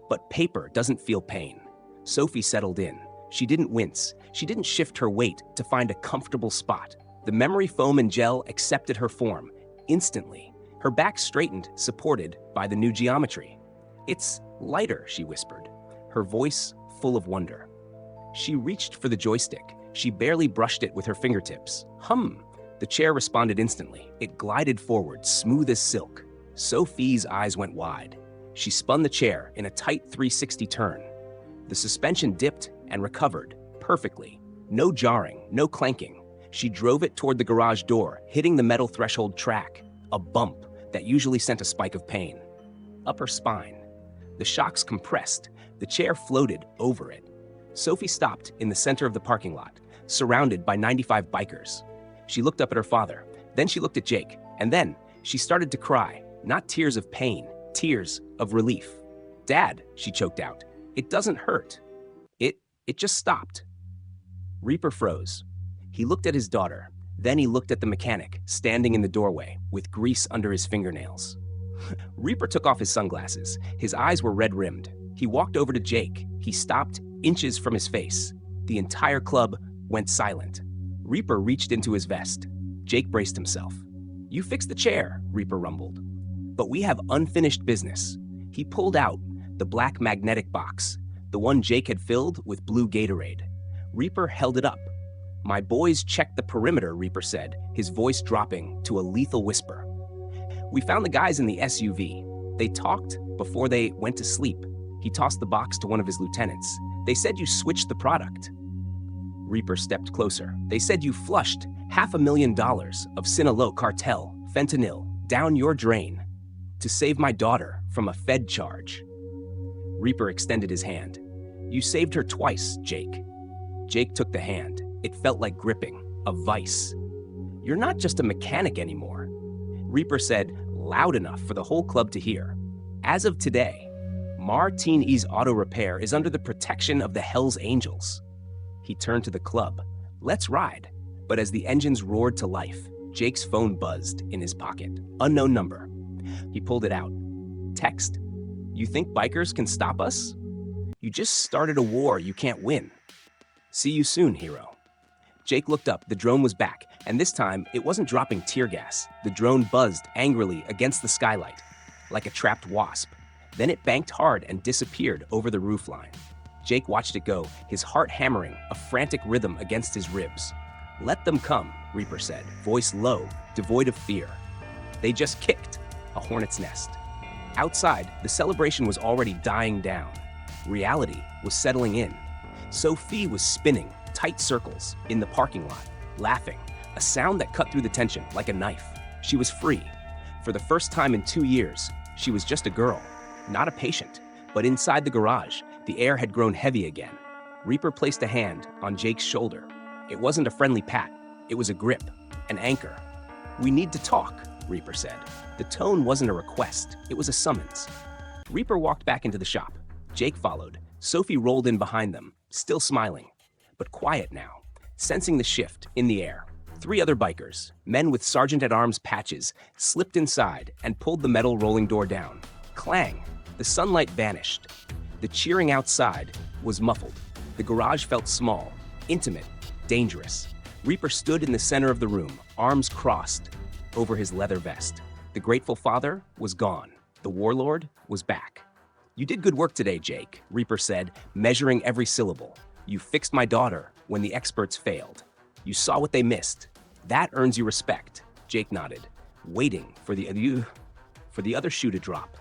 But paper doesn't feel pain. Sophie settled in. She didn't wince. She didn't shift her weight to find a comfortable spot. The memory foam and gel accepted her form instantly. Her back straightened, supported by the new geometry. "It's lighter," she whispered, her voice full of wonder. She reached for the joystick. She barely brushed it with her fingertips. Hum! The chair responded instantly. It glided forward, smooth as silk. Sophie's eyes went wide. She spun the chair in a tight 360 turn. The suspension dipped and recovered perfectly. No jarring, no clanking. She drove it toward the garage door, hitting the metal threshold track. A bump that usually sent a spike of pain. Up her spine. The shocks compressed. The chair floated over it. Sophie stopped in the center of the parking lot, surrounded by 95 bikers. She looked up at her father. Then she looked at Jake. And then she started to cry. Not tears of pain, tears of relief. "Dad," she choked out. "It doesn't hurt. It just stopped." Reaper froze. He looked at his daughter. Then he looked at the mechanic, standing in the doorway, with grease under his fingernails. Reaper took off his sunglasses. His eyes were red-rimmed. He walked over to Jake. He stopped inches from his face. The entire club went silent. Reaper reached into his vest. Jake braced himself. You fix the chair, Reaper rumbled. But we have unfinished business. He pulled out the black magnetic box, the one Jake had filled with blue Gatorade. Reaper held it up. My boys checked the perimeter, Reaper said, his voice dropping to a lethal whisper. We found the guys in the SUV. They talked before they went to sleep. He tossed the box to one of his lieutenants. They said you switched the product. Reaper stepped closer. They said you flushed $500,000 of Sinaloa Cartel fentanyl down your drain to save my daughter from a Fed charge. Reaper extended his hand. You saved her twice, Jake. Jake took the hand. It felt like gripping a vice. You're not just a mechanic anymore. Reaper said, loud enough for the whole club to hear. As of today, Martinez Auto Repair is under the protection of the Hells Angels. He turned to the club. Let's ride. But as the engines roared to life, Jake's phone buzzed in his pocket. Unknown number. He pulled it out. Text. You think bikers can stop us? You just started a war you can't win. See you soon, hero. Jake looked up. The drone was back, and this time it wasn't dropping tear gas. The drone buzzed angrily against the skylight, like a trapped wasp. Then it banked hard and disappeared over the roofline. Jake watched it go, his heart hammering, a frantic rhythm against his ribs. Let them come, Reaper said, voice low, devoid of fear. They just kicked a hornet's nest. Outside, the celebration was already dying down. Reality was settling in. Sophie was spinning tight circles in the parking lot, laughing, a sound that cut through the tension like a knife. She was free. For the first time in 2 years, she was just a girl, not a patient. But inside the garage, the air had grown heavy again. Reaper placed a hand on Jake's shoulder. It wasn't a friendly pat. It was a grip, an anchor. We need to talk, Reaper said. The tone wasn't a request. It was a summons. Reaper walked back into the shop. Jake followed. Sophie rolled in behind them, still smiling, but quiet now, sensing the shift in the air. 3 other bikers, men with sergeant-at-arms patches, slipped inside and pulled the metal rolling door down. Clang! The sunlight vanished. The cheering outside was muffled. The garage felt small, intimate, dangerous. Reaper stood in the center of the room, arms crossed over his leather vest. The grateful father was gone. The warlord was back. You did good work today, Jake, Reaper said, measuring every syllable. You fixed my daughter when the experts failed. You saw what they missed. That earns you respect. Jake nodded, waiting for the other shoe to drop.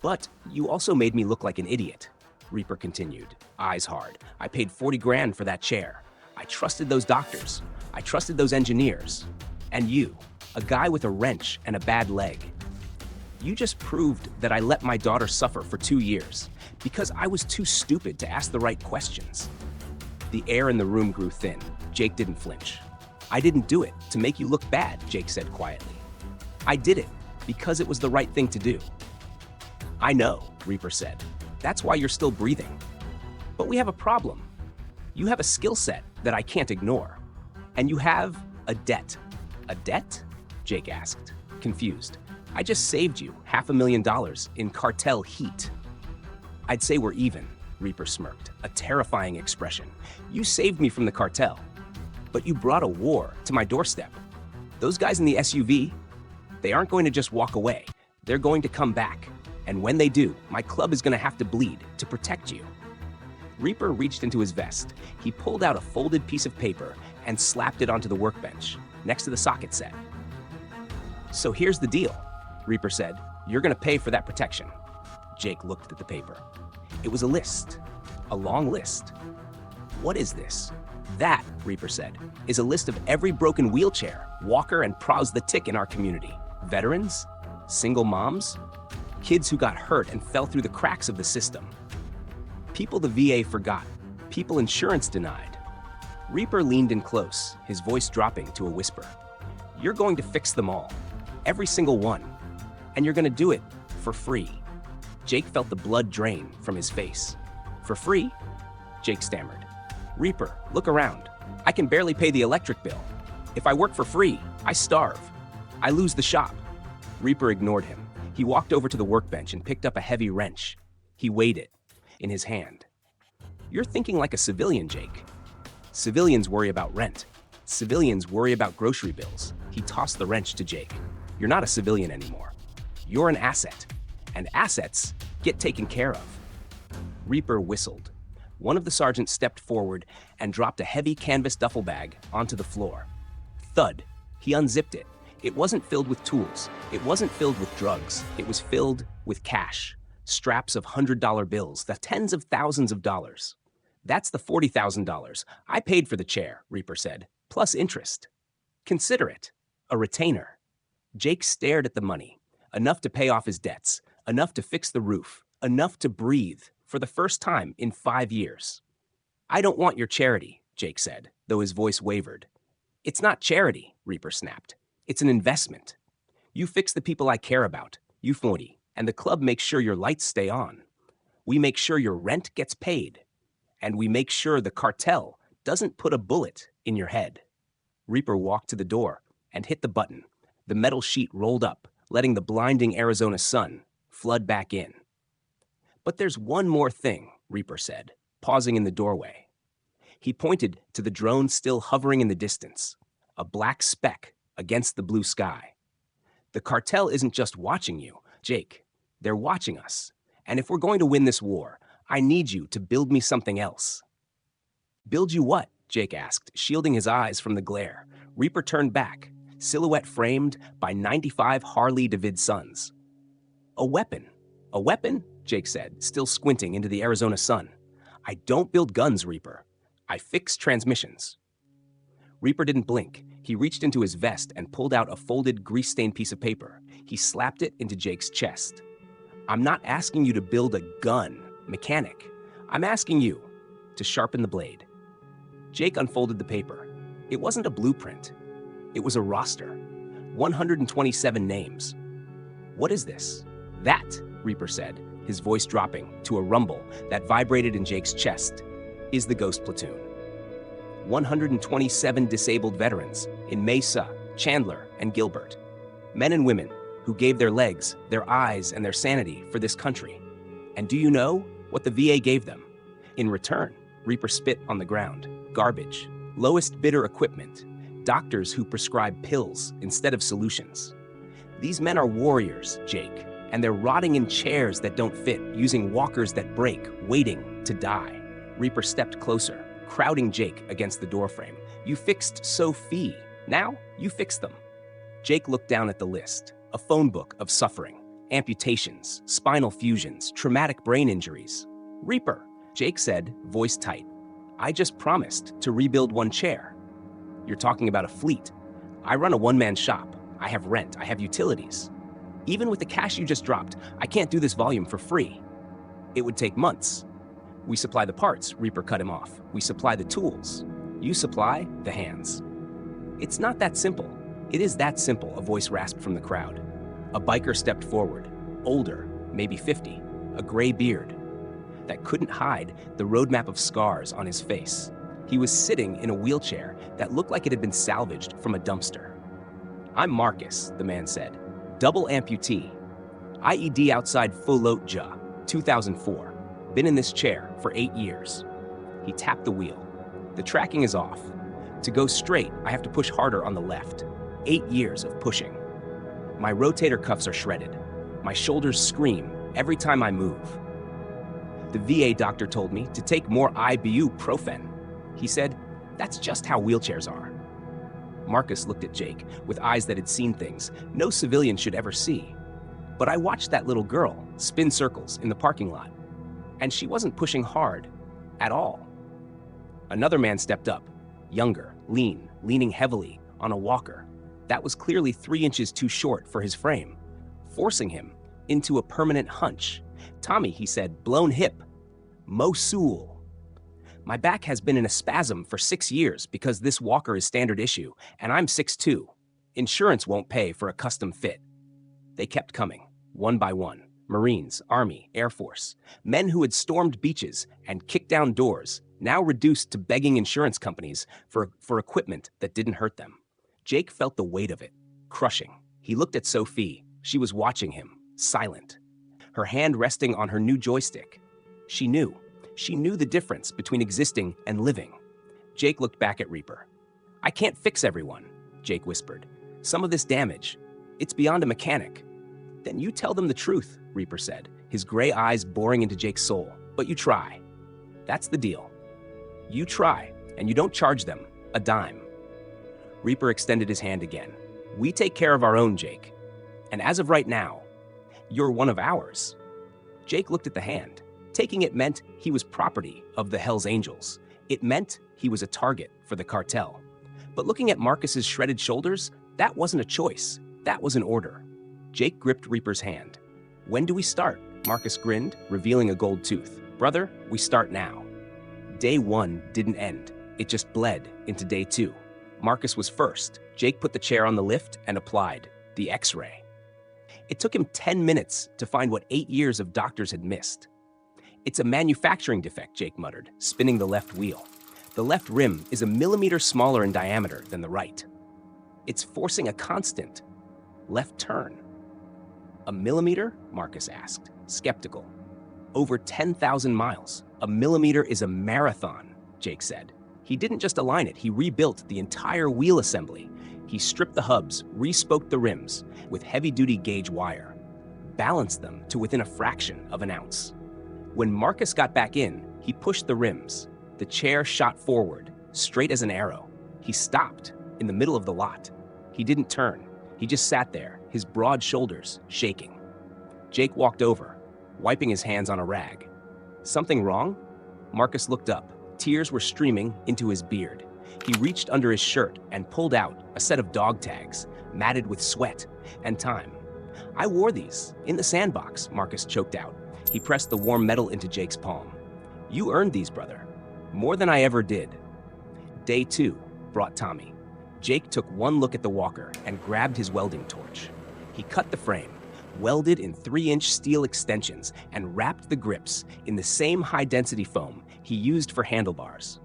But you also made me look like an idiot, Reaper continued, eyes hard. I paid 40 grand for that chair. I trusted those doctors. I trusted those engineers. And you, a guy with a wrench and a bad leg. You just proved that I let my daughter suffer for 2 years because I was too stupid to ask the right questions. The air in the room grew thin. Jake didn't flinch. I didn't do it to make you look bad, Jake said quietly. I did it because it was the right thing to do. I know, Reaper said. That's why you're still breathing. But we have a problem. You have a skill set that I can't ignore. And you have a debt. A debt? Jake asked, confused. I just saved you $500,000 in cartel heat. I'd say we're even, Reaper smirked, a terrifying expression. You saved me from the cartel, but you brought a war to my doorstep. Those guys in the SUV, they aren't going to just walk away. They're going to come back. And when they do, my club is going to have to bleed to protect you. Reaper reached into his vest. He pulled out a folded piece of paper and slapped it onto the workbench next to the socket set. So here's the deal, Reaper said. You're going to pay for that protection. Jake looked at the paper. It was a list, a long list. What is this? That, Reaper said, is a list of every broken wheelchair, walker, and pros the tick in our community. Veterans, single moms, kids who got hurt and fell through the cracks of the system. People the VA forgot, people insurance denied. Reaper leaned in close, his voice dropping to a whisper. You're going to fix them all, every single one, and you're going to do it for free. Jake felt the blood drain from his face. For free? Jake stammered. Reaper, look around. I can barely pay the electric bill. If I work for free, I starve. I lose the shop. Reaper ignored him. He walked over to the workbench and picked up a heavy wrench. He weighed it in his hand. You're thinking like a civilian, Jake. Civilians worry about rent. Civilians worry about grocery bills. He tossed the wrench to Jake. You're not a civilian anymore. You're an asset, and assets get taken care of. Reaper whistled. One of the sergeants stepped forward and dropped a heavy canvas duffel bag onto the floor. Thud. He unzipped it. It wasn't filled with tools. It wasn't filled with drugs. It was filled with cash. Straps of $100 bills, the tens of thousands of dollars. That's the $40,000 I paid for the chair, Reaper said, plus interest. Consider it. A retainer. Jake stared at the money. Enough to pay off his debts. Enough to fix the roof. Enough to breathe for the first time in 5 years. I don't want your charity, Jake said, though his voice wavered. It's not charity, Reaper snapped. It's an investment. You fix the people I care about, you 40, and the club makes sure your lights stay on. We make sure your rent gets paid. And we make sure the cartel doesn't put a bullet in your head. Reaper walked to the door and hit the button. The metal sheet rolled up, letting the blinding Arizona sun flood back in. But there's one more thing, Reaper said, pausing in the doorway. He pointed to the drone still hovering in the distance, a black speck against the blue sky. The cartel isn't just watching you, Jake. They're watching us. And if we're going to win this war, I need you to build me something else. Build you what? Jake asked, shielding his eyes from the glare. Reaper turned back, silhouette framed by 95 Harley-Davidsons. A weapon. A weapon? Jake said, still squinting into the Arizona sun. I don't build guns, Reaper. I fix transmissions. Reaper didn't blink. He reached into his vest and pulled out a folded, grease-stained piece of paper. He slapped it into Jake's chest. I'm not asking you to build a gun, mechanic. I'm asking you to sharpen the blade. Jake unfolded the paper. It wasn't a blueprint. It was a roster. 127 names. What is this? That, Reaper said, his voice dropping to a rumble that vibrated in Jake's chest, is the Ghost Platoon. 127 disabled veterans in Mesa, Chandler, and Gilbert. Men and women who gave their legs, their eyes, and their sanity for this country. And do you know what the VA gave them? In return, Reaper spit on the ground. Garbage. Lowest bidder equipment. Doctors who prescribe pills instead of solutions. These men are warriors, Jake, and they're rotting in chairs that don't fit, using walkers that break, waiting to die. Reaper stepped closer, crowding Jake against the doorframe. You fixed Sophie. Now you fix them. Jake looked down at the list, a phone book of suffering, amputations, spinal fusions, traumatic brain injuries. Reaper, Jake said, voice tight. I just promised to rebuild one chair. You're talking about a fleet. I run a one-man shop. I have rent. I have utilities. Even with the cash you just dropped, I can't do this volume for free. It would take months. We supply the parts, Reaper cut him off. We supply the tools. You supply the hands. It's not that simple. It is that simple, a voice rasped from the crowd. A biker stepped forward, older, maybe 50, a gray beard that couldn't hide the roadmap of scars on his face. He was sitting in a wheelchair that looked like it had been salvaged from a dumpster. I'm Marcus, the man said, double amputee. IED outside Fulotja, 2004. Been in this chair for 8 years. He tapped the wheel. The tracking is off. To go straight, I have to push harder on the left. 8 years of pushing. My rotator cuffs are shredded. My shoulders scream every time I move. The VA doctor told me to take more ibuprofen. He said, that's just how wheelchairs are. Marcus looked at Jake with eyes that had seen things no civilian should ever see. But I watched that little girl spin circles in the parking lot, and she wasn't pushing hard at all. Another man stepped up, younger, lean, leaning heavily on a walker that was clearly 3 inches too short for his frame, forcing him into a permanent hunch. Tommy, he said, blown hip. Mosul. My back has been in a spasm for 6 years because this walker is standard issue, and I'm 6'2". Insurance won't pay for a custom fit. They kept coming, one by one. Marines, Army, Air Force, men who had stormed beaches and kicked down doors, now reduced to begging insurance companies for equipment that didn't hurt them. Jake felt the weight of it, crushing. He looked at Sophie. She was watching him, silent, her hand resting on her new joystick. She knew the difference between existing and living. Jake looked back at Reaper. I can't fix everyone, Jake whispered. Some of this damage, It's beyond a mechanic. Then you tell them the truth, Reaper said, his gray eyes boring into Jake's soul. But you try. That's the deal. You try, and you don't charge them a dime. Reaper extended his hand again. We take care of our own, Jake. And as of right now, you're one of ours. Jake looked at the hand. Taking it meant he was property of the Hells Angels. It meant he was a target for the cartel. But looking at Marcus's shredded shoulders, that wasn't a choice. That was an order. Jake gripped Reaper's hand. When do we start? Marcus grinned, revealing a gold tooth. Brother, we start now. Day 1 didn't end. It just bled into day 2. Marcus was first. Jake put the chair on the lift and applied the X-ray. It took him 10 minutes to find what 8 years of doctors had missed. It's a manufacturing defect, Jake muttered, spinning the left wheel. The left rim is a millimeter smaller in diameter than the right. It's forcing a constant left turn. A millimeter? Marcus asked, skeptical. Over 10,000 miles. A millimeter is a marathon, Jake said. He didn't just align it, he rebuilt the entire wheel assembly. He stripped the hubs, re-spoked the rims with heavy-duty gauge wire, balanced them to within a fraction of an ounce. When Marcus got back in, he pushed the rims. The chair shot forward, straight as an arrow. He stopped in the middle of the lot. He didn't turn. He just sat there, his broad shoulders shaking. Jake walked over, wiping his hands on a rag. Something wrong? Marcus looked up. Tears were streaming into his beard. He reached under his shirt and pulled out a set of dog tags, matted with sweat and time. I wore these in the sandbox, Marcus choked out. He pressed the warm metal into Jake's palm. You earned these, brother. More than I ever did. Day 2 brought Tommy. Jake took one look at the walker and grabbed his welding torch. He cut the frame, welded in 3-inch steel extensions, and wrapped the grips in the same high-density foam he used for handlebars.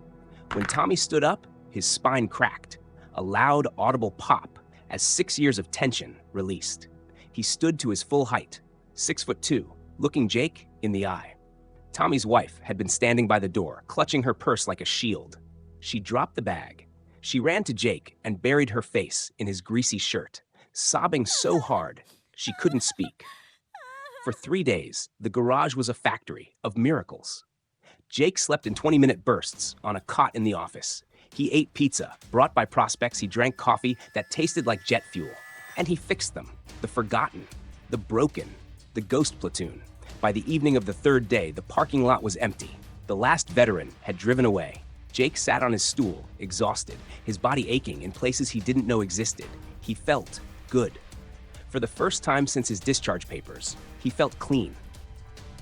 When Tommy stood up, his spine cracked, a loud, audible pop as 6 years of tension released. He stood to his full height, 6'2", looking Jake in the eye. Tommy's wife had been standing by the door, clutching her purse like a shield. She dropped the bag. She ran to Jake and buried her face in his greasy shirt, sobbing so hard she couldn't speak. For 3 days, the garage was a factory of miracles. Jake slept in 20-minute bursts on a cot in the office. He ate pizza, brought by prospects. He drank coffee that tasted like jet fuel. And he fixed them. The forgotten, the broken, the ghost platoon. By the evening of the 3rd day, the parking lot was empty. The last veteran had driven away. Jake sat on his stool, exhausted, his body aching in places he didn't know existed. He felt good. For the first time since his discharge papers, he felt clean.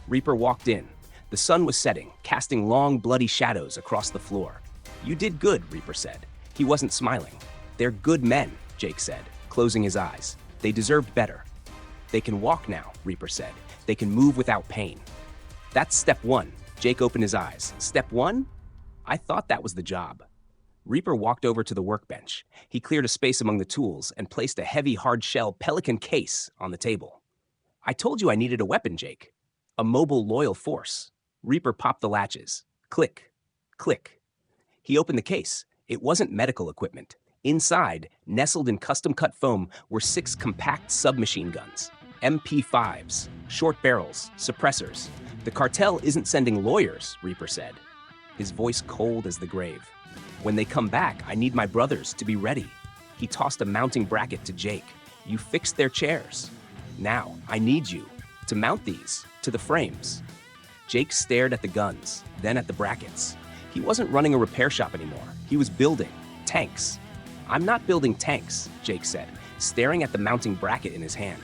Reaper walked in. The sun was setting, casting long, bloody shadows across the floor. You did good, Reaper said. He wasn't smiling. They're good men, Jake said, closing his eyes. They deserved better. They can walk now, Reaper said. They can move without pain. That's step 1. Jake opened his eyes. Step 1? I thought that was the job. Reaper walked over to the workbench. He cleared a space among the tools and placed a heavy, hard-shell Pelican case on the table. I told you I needed a weapon, Jake. A mobile, loyal force. Reaper popped the latches. Click, click. He opened the case. It wasn't medical equipment. Inside, nestled in custom-cut foam, were 6 compact submachine guns. MP5s, short barrels, suppressors. The cartel isn't sending lawyers, Reaper said, his voice cold as the grave. When they come back, I need my brothers to be ready. He tossed a mounting bracket to Jake. You fixed their chairs. Now, I need you to mount these to the frames. Jake stared at the guns, then at the brackets. He wasn't running a repair shop anymore. He was building tanks. I'm not building tanks, Jake said, staring at the mounting bracket in his hand.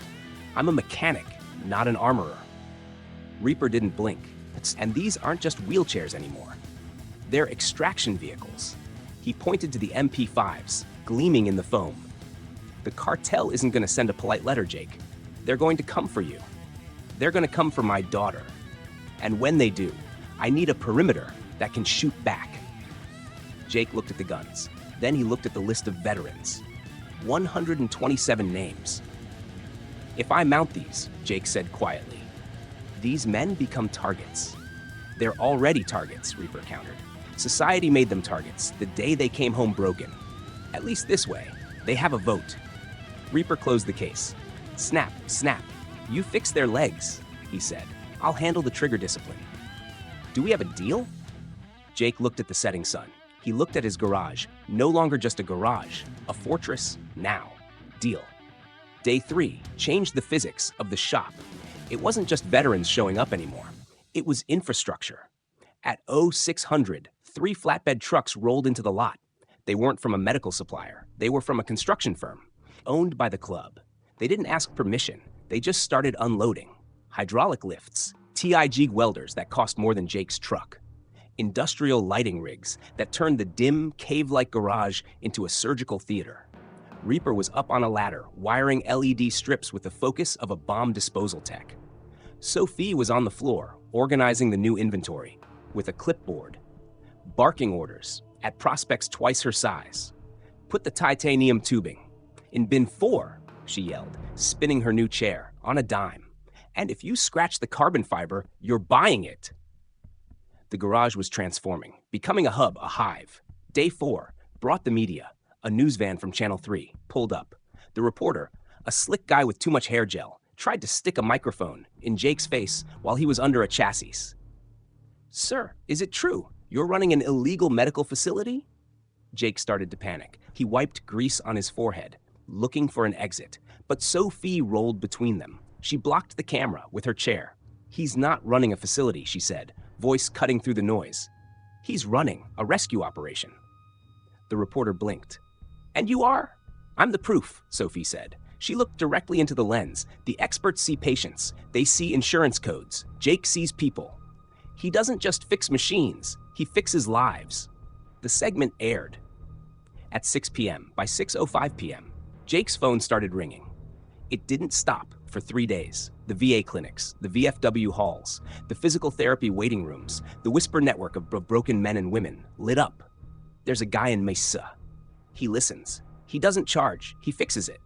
I'm a mechanic, not an armorer. Reaper didn't blink. And these aren't just wheelchairs anymore. They're extraction vehicles. He pointed to the MP5s, gleaming in the foam. The cartel isn't going to send a polite letter, Jake. They're going to come for you. They're going to come for my daughter. And when they do, I need a perimeter that can shoot back. Jake looked at the guns. Then he looked at the list of veterans. 127 names. If I mount these, Jake said quietly, these men become targets. They're already targets, Reaper countered. Society made them targets the day they came home broken. At least this way, they have a vote. Reaper closed the case. Snap, snap. You fix their legs, he said. I'll handle the trigger discipline. Do we have a deal? Jake looked at the setting sun. He looked at his garage. No longer just a garage, a fortress now. Deal. Day 3 changed the physics of the shop. It wasn't just veterans showing up anymore. It was infrastructure. At 0600, 3 flatbed trucks rolled into the lot. They weren't from a medical supplier. They were from a construction firm, owned by the club. They didn't ask permission. They just started unloading. Hydraulic lifts, TIG welders that cost more than Jake's truck. Industrial lighting rigs that turned the dim, cave-like garage into a surgical theater. Reaper was up on a ladder, wiring LED strips with the focus of a bomb disposal tech. Sophie was on the floor, organizing the new inventory, with a clipboard. Barking orders, at prospects twice her size. Put the titanium tubing. In bin 4, she yelled, spinning her new chair, on a dime. And if you scratch the carbon fiber, you're buying it. The garage was transforming, becoming a hub, a hive. Day 4 brought the media. A news van from Channel 3 pulled up. The reporter, a slick guy with too much hair gel, tried to stick a microphone in Jake's face while he was under a chassis. Sir, is it true? You're running an illegal medical facility? Jake started to panic. He wiped grease on his forehead, looking for an exit. But Sophie rolled between them. She blocked the camera with her chair. He's not running a facility, she said, voice cutting through the noise. He's running a rescue operation. The reporter blinked. And you are? I'm the proof, Sophie said. She looked directly into the lens. The experts see patients. They see insurance codes. Jake sees people. He doesn't just fix machines. He fixes lives. The segment aired. At 6 p.m., by 6:05 p.m., Jake's phone started ringing. It didn't stop for 3 days. The VA clinics, the VFW halls, the physical therapy waiting rooms, the whisper network of broken men and women lit up. There's a guy in Mesa. He listens. He doesn't charge. He fixes it.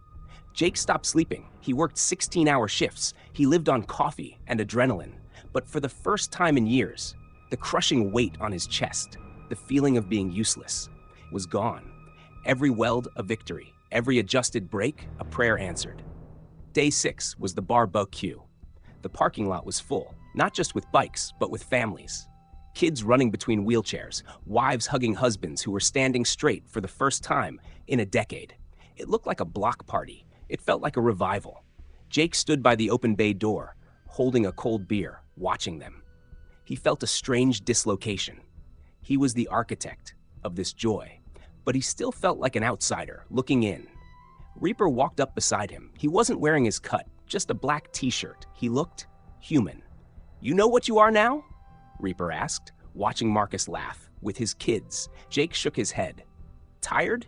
Jake stopped sleeping. He worked 16-hour shifts. He lived on coffee and adrenaline. But for the first time in years, the crushing weight on his chest, the feeling of being useless, was gone. Every weld a victory. Every adjusted brake a prayer answered. Day 6 was the barbecue. The parking lot was full, not just with bikes, but with families. Kids running between wheelchairs, wives hugging husbands who were standing straight for the first time in a decade. It looked like a block party. It felt like a revival. Jake stood by the open bay door, holding a cold beer, watching them. He felt a strange dislocation. He was the architect of this joy, but he still felt like an outsider looking in. Reaper walked up beside him. He wasn't wearing his cut, just a black t-shirt. He looked human. You know what you are now? Reaper asked, watching Marcus laugh with his kids. Jake shook his head. Tired?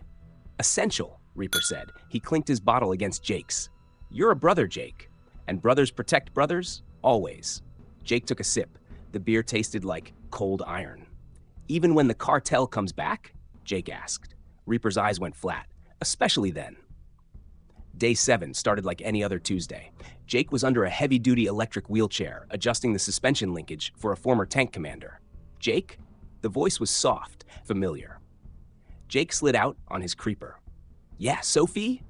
Essential, Reaper said. He clinked his bottle against Jake's. You're a brother, Jake. And brothers protect brothers, always. Jake took a sip. The beer tasted like cold iron. Even when the cartel comes back? Jake asked. Reaper's eyes went flat, especially then. Day 7 started like any other Tuesday. Jake was under a heavy-duty electric wheelchair, adjusting the suspension linkage for a former tank commander. Jake? The voice was soft, familiar. Jake slid out on his creeper. Yeah, Sophie?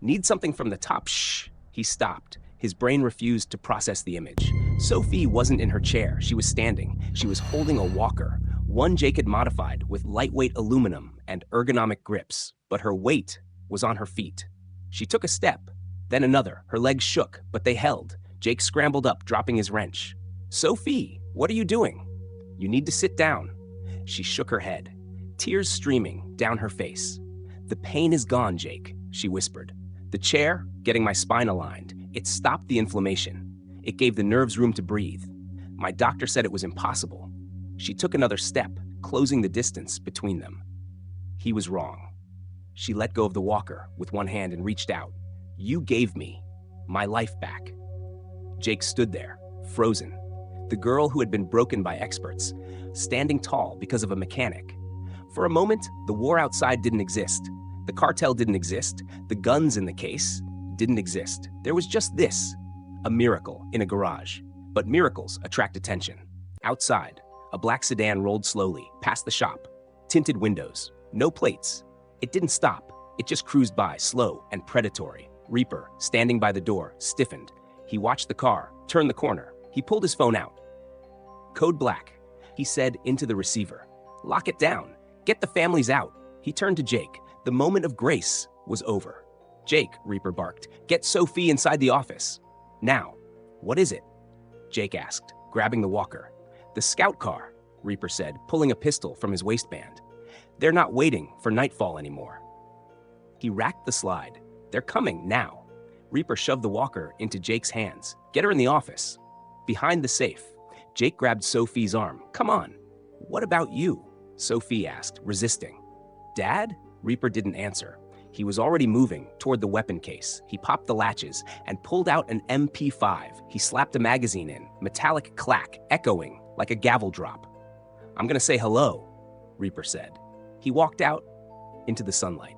Need something from the top, shh. He stopped. His brain refused to process the image. Sophie wasn't in her chair. She was standing. She was holding a walker, one Jake had modified with lightweight aluminum and ergonomic grips, but her weight was on her feet. She took a step, then another. Her legs shook, but they held. Jake scrambled up, dropping his wrench. Sophie, what are you doing? You need to sit down. She shook her head, tears streaming down her face. The pain is gone, Jake, she whispered. The chair, getting my spine aligned, it stopped the inflammation. It gave the nerves room to breathe. My doctor said it was impossible. She took another step, closing the distance between them. He was wrong. She let go of the walker with one hand and reached out. You gave me my life back. Jake stood there, frozen. The girl who had been broken by experts, standing tall because of a mechanic. For a moment, the war outside didn't exist. The cartel didn't exist. The guns in the case didn't exist. There was just this, a miracle in a garage. But miracles attract attention. Outside, a black sedan rolled slowly past the shop. Tinted windows, no plates. It didn't stop. It just cruised by, slow and predatory. Reaper, standing by the door, stiffened. He watched the car, turned the corner. He pulled his phone out. "Code black," he said into the receiver. "Lock it down. Get the families out." He turned to Jake. The moment of grace was over. "Jake," Reaper barked, "get Sophie inside the office. Now." "What is it?" Jake asked, grabbing the walker. "The scout car," Reaper said, pulling a pistol from his waistband. "They're not waiting for nightfall anymore." He racked the slide. "They're coming now." Reaper shoved the walker into Jake's hands. "Get her in the office." Behind the safe, Jake grabbed Sophie's arm. "Come on." "What about you?" Sophie asked, resisting. "Dad?" Reaper didn't answer. He was already moving toward the weapon case. He popped the latches and pulled out an MP5. He slapped a magazine in, metallic clack, echoing like a gavel drop. "I'm gonna say hello," Reaper said. He walked out into the sunlight.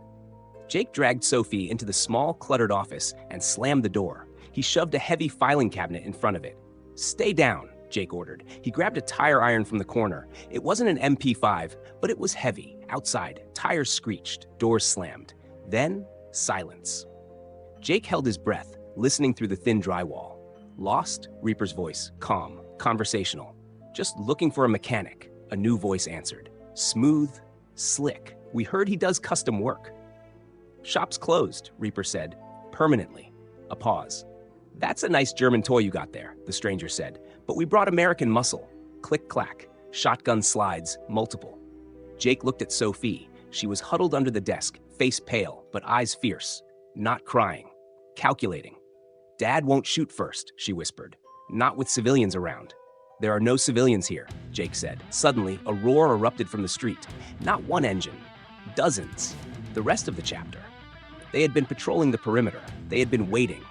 Jake dragged Sophie into the small, cluttered office and slammed the door. He shoved a heavy filing cabinet in front of it. "Stay down," Jake ordered. He grabbed a tire iron from the corner. It wasn't an MP5, but it was heavy. Outside, tires screeched, doors slammed. Then, silence. Jake held his breath, listening through the thin drywall. "Lost?" Reaper's voice, calm, conversational. "Just looking for a mechanic," a new voice answered. Smooth, slick. "We heard he does custom work." "Shop's closed," Reaper said, permanently. A pause. "That's a nice German toy you got there," the stranger said. "But we brought American muscle." Click-clack. Shotgun slides, multiple. Jake looked at Sophie. She was huddled under the desk, face pale, but eyes fierce. Not crying. Calculating. "Dad won't shoot first," she whispered. "Not with civilians around." "There are no civilians here," Jake said. Suddenly, a roar erupted from the street. Not one engine. Dozens. The rest of the chapter. They had been patrolling the perimeter. They had been waiting.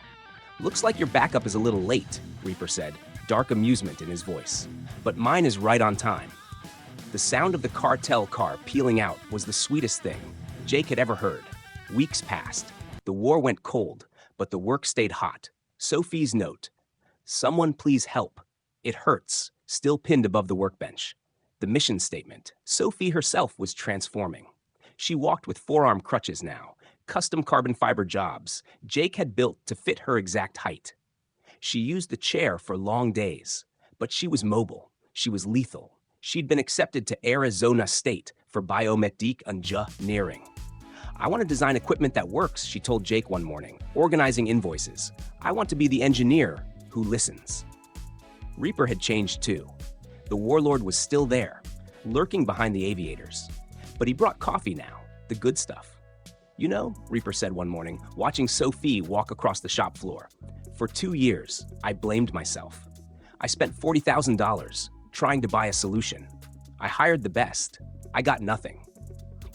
"Looks like your backup is a little late," Reaper said, dark amusement in his voice. "But mine is right on time." The sound of the Cartel car peeling out was the sweetest thing Jake had ever heard. Weeks passed. The war went cold, but the work stayed hot. Sophie's note. "Someone please help. It hurts," still pinned above the workbench. The mission statement. Sophie herself was transforming. She walked with forearm crutches now, custom carbon fiber jobs Jake had built to fit her exact height. She used the chair for long days, but she was mobile. She was lethal. She'd been accepted to Arizona State for biomedic engineering. "I want to design equipment that works," she told Jake one morning, organizing invoices. "I want to be the engineer who listens." Reaper had changed too. The warlord was still there, lurking behind the aviators. But he brought coffee now, the good stuff. "You know," Reaper said one morning, watching Sophie walk across the shop floor, "for 2 years, I blamed myself. I spent $40,000 trying to buy a solution. I hired the best. I got nothing."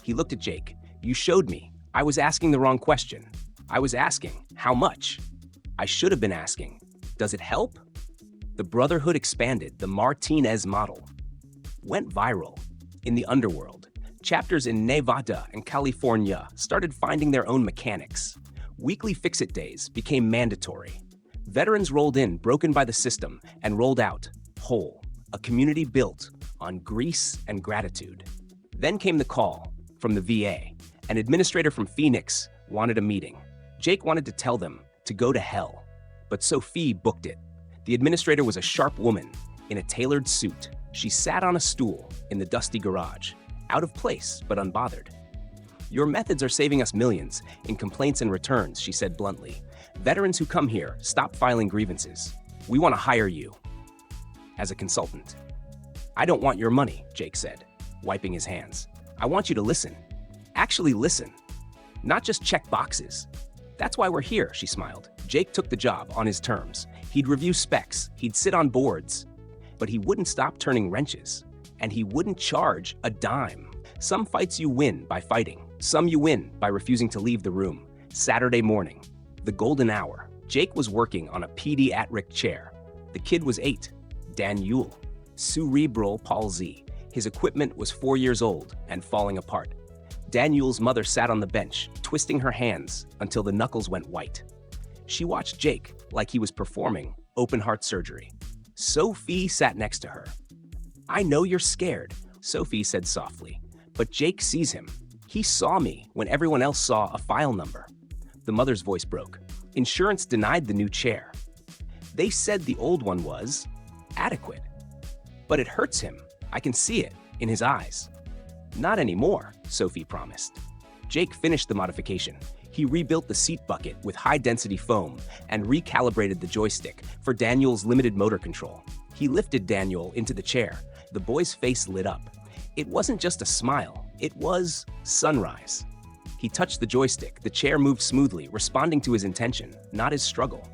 He looked at Jake. "You showed me. I was asking the wrong question. I was asking, how much? I should have been asking, does it help?" The Brotherhood expanded. The Martinez model went viral. In the underworld, chapters in Nevada and California started finding their own mechanics. Weekly fix-it days became mandatory. Veterans rolled in, broken by the system, and rolled out, whole. A community built on grease and gratitude. Then came the call from the VA. An administrator from Phoenix wanted a meeting. Jake wanted to tell them to go to hell, but Sophie booked it. The administrator was a sharp woman in a tailored suit. She sat on a stool in the dusty garage, out of place but unbothered. "Your methods are saving us millions in complaints and returns," she said bluntly. "Veterans who come here stop filing grievances. We want to hire you as a consultant." "I don't want your money," Jake said, wiping his hands. "I want you to listen. Actually listen. Not just check boxes." "That's why we're here," she smiled. Jake took the job on his terms. He'd review specs, he'd sit on boards, but he wouldn't stop turning wrenches, and he wouldn't charge a dime. Some fights you win by fighting. Some you win by refusing to leave the room. Saturday morning, the golden hour. Jake was working on a pediatric chair. The kid was 8. Daniel. Cerebral palsy. His equipment was 4 years old and falling apart. Daniel's mother sat on the bench, twisting her hands until the knuckles went white. She watched Jake like he was performing open-heart surgery. Sophie sat next to her. "I know you're scared," Sophie said softly, "but Jake sees him. He saw me when everyone else saw a file number." The mother's voice broke. Insurance denied the new chair. They said the old one was adequate. But it hurts him. I can see it in his eyes. Not anymore, Sophie promised. Jake finished the modification. He rebuilt the seat bucket with high-density foam and recalibrated the joystick for Daniel's limited motor control. He lifted Daniel into the chair. The boy's face lit up. It wasn't just a smile, it was sunrise. He touched the joystick. The chair moved smoothly, responding to his intention, not his struggle.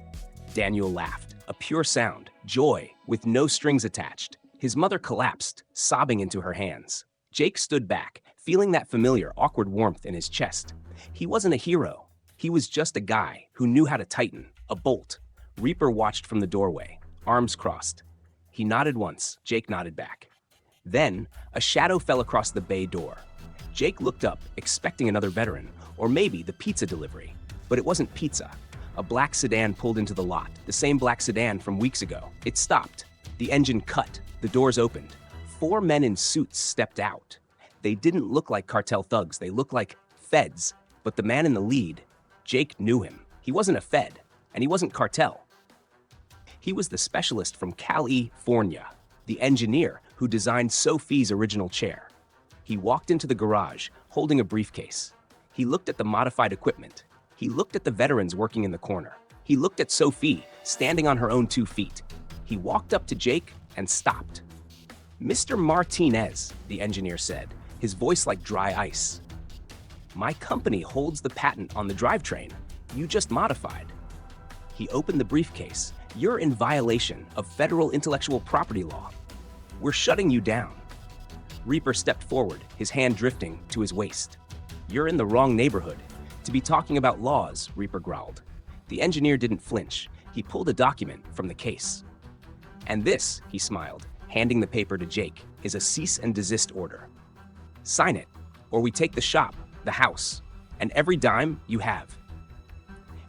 Daniel laughed, a pure sound, joy, with no strings attached. His mother collapsed, sobbing into her hands. Jake stood back, feeling that familiar, awkward warmth in his chest. He wasn't a hero. He was just a guy who knew how to tighten a bolt. Reaper watched from the doorway, arms crossed. He nodded once. Jake nodded back. Then, a shadow fell across the bay door. Jake looked up, expecting another veteran, or maybe the pizza delivery. But it wasn't pizza. A black sedan pulled into the lot, the same black sedan from weeks ago. It stopped. The engine cut. The doors opened. 4 men in suits stepped out. They didn't look like cartel thugs. They looked like feds. But the man in the lead, Jake knew him. He wasn't a fed, and he wasn't cartel. He was the specialist from California, the engineer who designed Sophie's original chair. He walked into the garage, holding a briefcase. He looked at the modified equipment. He looked at the veterans working in the corner. He looked at Sophie, standing on her own 2 feet. He walked up to Jake and stopped. "Mr. Martinez," the engineer said, his voice like dry ice. "My company holds the patent on the drivetrain you just modified." He opened the briefcase. "You're in violation of federal intellectual property law. We're shutting you down." Reaper stepped forward, his hand drifting to his waist. "You're in the wrong neighborhood to be talking about laws," Reaper growled. The engineer didn't flinch. He pulled a document from the case. "And this," he smiled, handing the paper to Jake, "is a cease and desist order. Sign it, or we take the shop, the house, and every dime you have."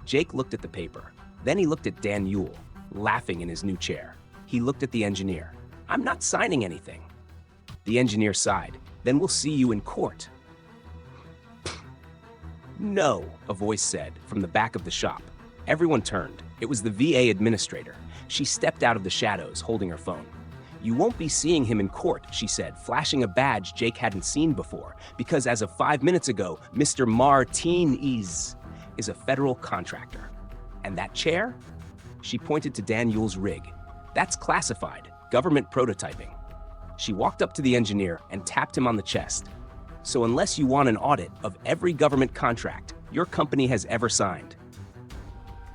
Jake looked at the paper. Then he looked at Daniel, laughing in his new chair. He looked at the engineer. "I'm not signing anything." The engineer sighed. "Then we'll see you in court." "No," a voice said from the back of the shop. Everyone turned. It was the VA administrator. She stepped out of the shadows, holding her phone. "You won't be seeing him in court," she said, flashing a badge Jake hadn't seen before, because as of 5 minutes ago, Mr. Martinez is a federal contractor. "And that chair?" She pointed to Daniel's rig. "That's classified, government prototyping." She walked up to the engineer and tapped him on the chest. "So unless you want an audit of every government contract your company has ever signed,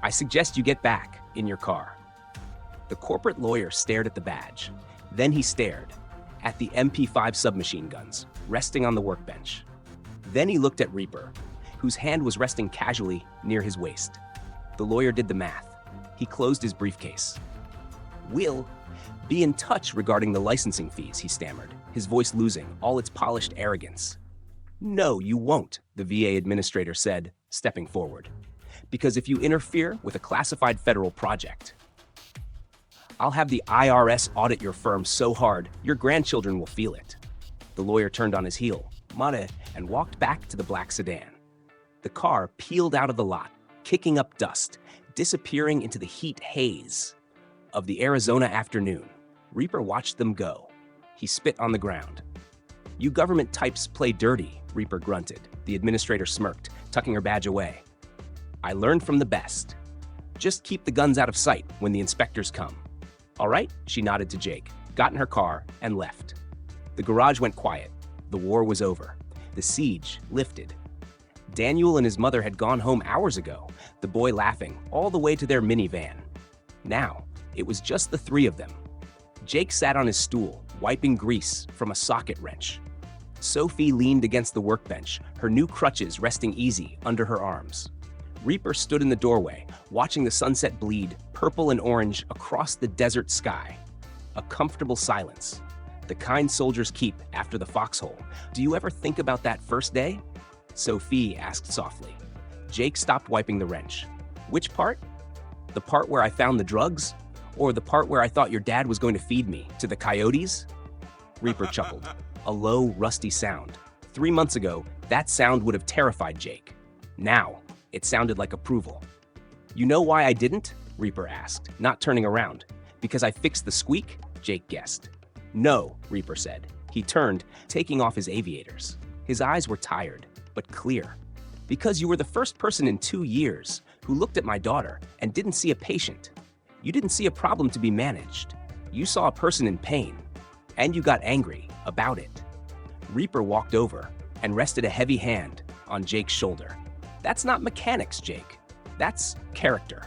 I suggest you get back in your car." The corporate lawyer stared at the badge. Then he stared at the MP5 submachine guns resting on the workbench. Then he looked at Reaper, whose hand was resting casually near his waist. The lawyer did the math. He closed his briefcase. "We'll be in touch regarding the licensing fees," he stammered, his voice losing all its polished arrogance. "No, you won't," the VA administrator said, stepping forward. "Because if you interfere with a classified federal project, I'll have the IRS audit your firm so hard your grandchildren will feel it." The lawyer turned on his heel, Mane, and walked back to the black sedan. The car peeled out of the lot, kicking up dust, disappearing into the heat haze of the Arizona afternoon. Reaper watched them go. He spit on the ground. "You government types play dirty," Reaper grunted. The administrator smirked, tucking her badge away. "I learned from the best. Just keep the guns out of sight when the inspectors come." "All right," she nodded to Jake, got in her car, and left. The garage went quiet. The war was over. The siege lifted. Daniel and his mother had gone home hours ago, the boy laughing all the way to their minivan. Now, it was just the 3 of them. Jake sat on his stool, wiping grease from a socket wrench. Sophie leaned against the workbench, her new crutches resting easy under her arms. Reaper stood in the doorway, watching the sunset bleed purple and orange across the desert sky. A comfortable silence, the kind soldiers keep after the foxhole. "Do you ever think about that first day?" Sophie asked softly. Jake stopped wiping the wrench. "Which part? The part where I found the drugs? Or the part where I thought your dad was going to feed me to the coyotes?" Reaper chuckled, a low, rusty sound. 3 months ago, that sound would have terrified Jake. Now, it sounded like approval. You know why I didn't? Reaper asked, not turning around. Because I fixed the squeak? Jake guessed. No, Reaper said. He turned, taking off his aviators. His eyes were tired, but clear. Because you were the first person in 2 years who looked at my daughter and didn't see a patient. You didn't see a problem to be managed. You saw a person in pain, and you got angry about it. Reaper walked over and rested a heavy hand on Jake's shoulder. That's not mechanics, Jake. That's character.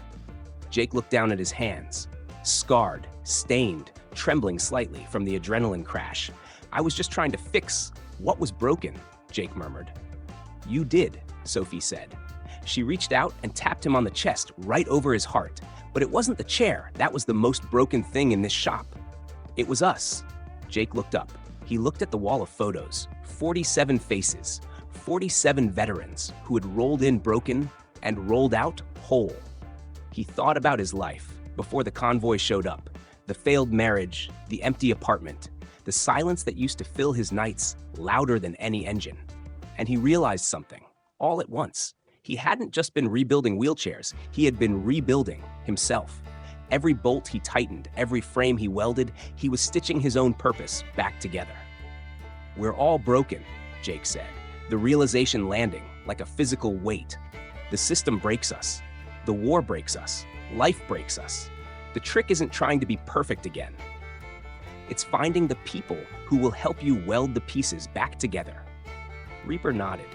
Jake looked down at his hands, scarred, stained, trembling slightly from the adrenaline crash. I was just trying to fix what was broken, Jake murmured. You did, Sophie said. She reached out and tapped him on the chest right over his heart. But it wasn't the chair that was the most broken thing in this shop. It was us. Jake looked up. He looked at the wall of photos. 47 faces, 47 veterans who had rolled in broken and rolled out whole. He thought about his life before the convoy showed up, the failed marriage, the empty apartment, the silence that used to fill his nights louder than any engine. And he realized something, all at once. He hadn't just been rebuilding wheelchairs, he had been rebuilding himself. Every bolt he tightened, every frame he welded, he was stitching his own purpose back together. We're all broken, Jake said, the realization landing like a physical weight. The system breaks us. The war breaks us. Life breaks us. The trick isn't trying to be perfect again. It's finding the people who will help you weld the pieces back together. Reaper nodded.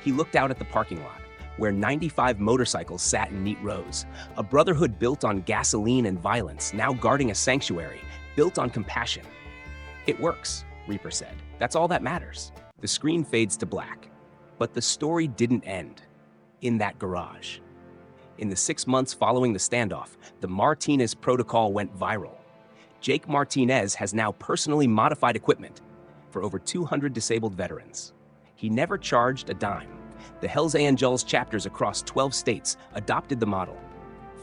He looked out at the parking lot, where 95 motorcycles sat in neat rows, a brotherhood built on gasoline and violence, now guarding a sanctuary built on compassion. It works, Reaper said. That's all that matters. The screen fades to black. But the story didn't end in that garage. In the 6 months following the standoff, the Martinez protocol went viral. Jake Martinez has now personally modified equipment for over 200 disabled veterans. He never charged a dime. The Hells Angels chapters across 12 states adopted the model.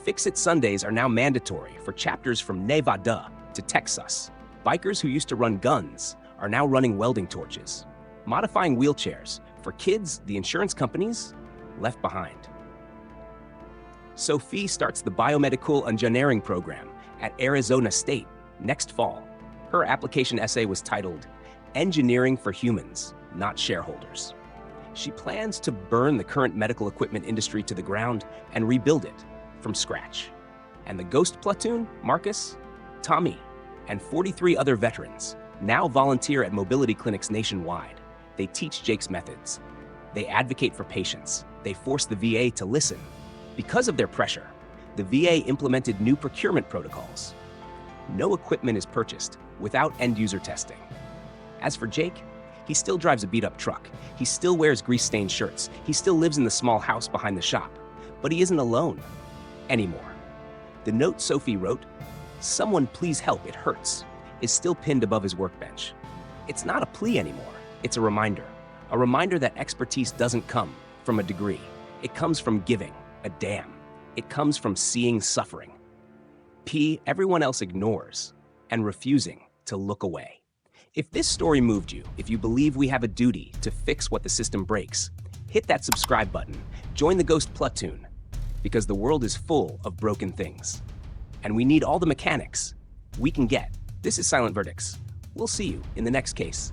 Fix-It Sundays are now mandatory for chapters from Nevada to Texas. Bikers who used to run guns are now running welding torches. Modifying wheelchairs for kids the insurance companies left behind. Sophie starts the biomedical engineering program at Arizona State next fall. Her application essay was titled, Engineering for Humans, Not Shareholders. She plans to burn the current medical equipment industry to the ground and rebuild it from scratch. And the Ghost Platoon, Marcus, Tommy, and 43 other veterans now volunteer at mobility clinics nationwide. They teach Jake's methods. They advocate for patients. They force the VA to listen. Because of their pressure, the VA implemented new procurement protocols. No equipment is purchased without end-user testing. As for Jake, he still drives a beat-up truck. He still wears grease-stained shirts. He still lives in the small house behind the shop. But he isn't alone anymore. The note Sophie wrote, "Someone please help, it hurts," is still pinned above his workbench. It's not a plea anymore. It's a reminder that expertise doesn't come from a degree. It comes from giving a damn. It comes from seeing suffering. Everyone else ignores and refusing to look away. If this story moved you, if you believe we have a duty to fix what the system breaks, hit that subscribe button, join the Ghost Platoon, because the world is full of broken things. And we need all the mechanics we can get. This is Silent Verdicts. We'll see you in the next case.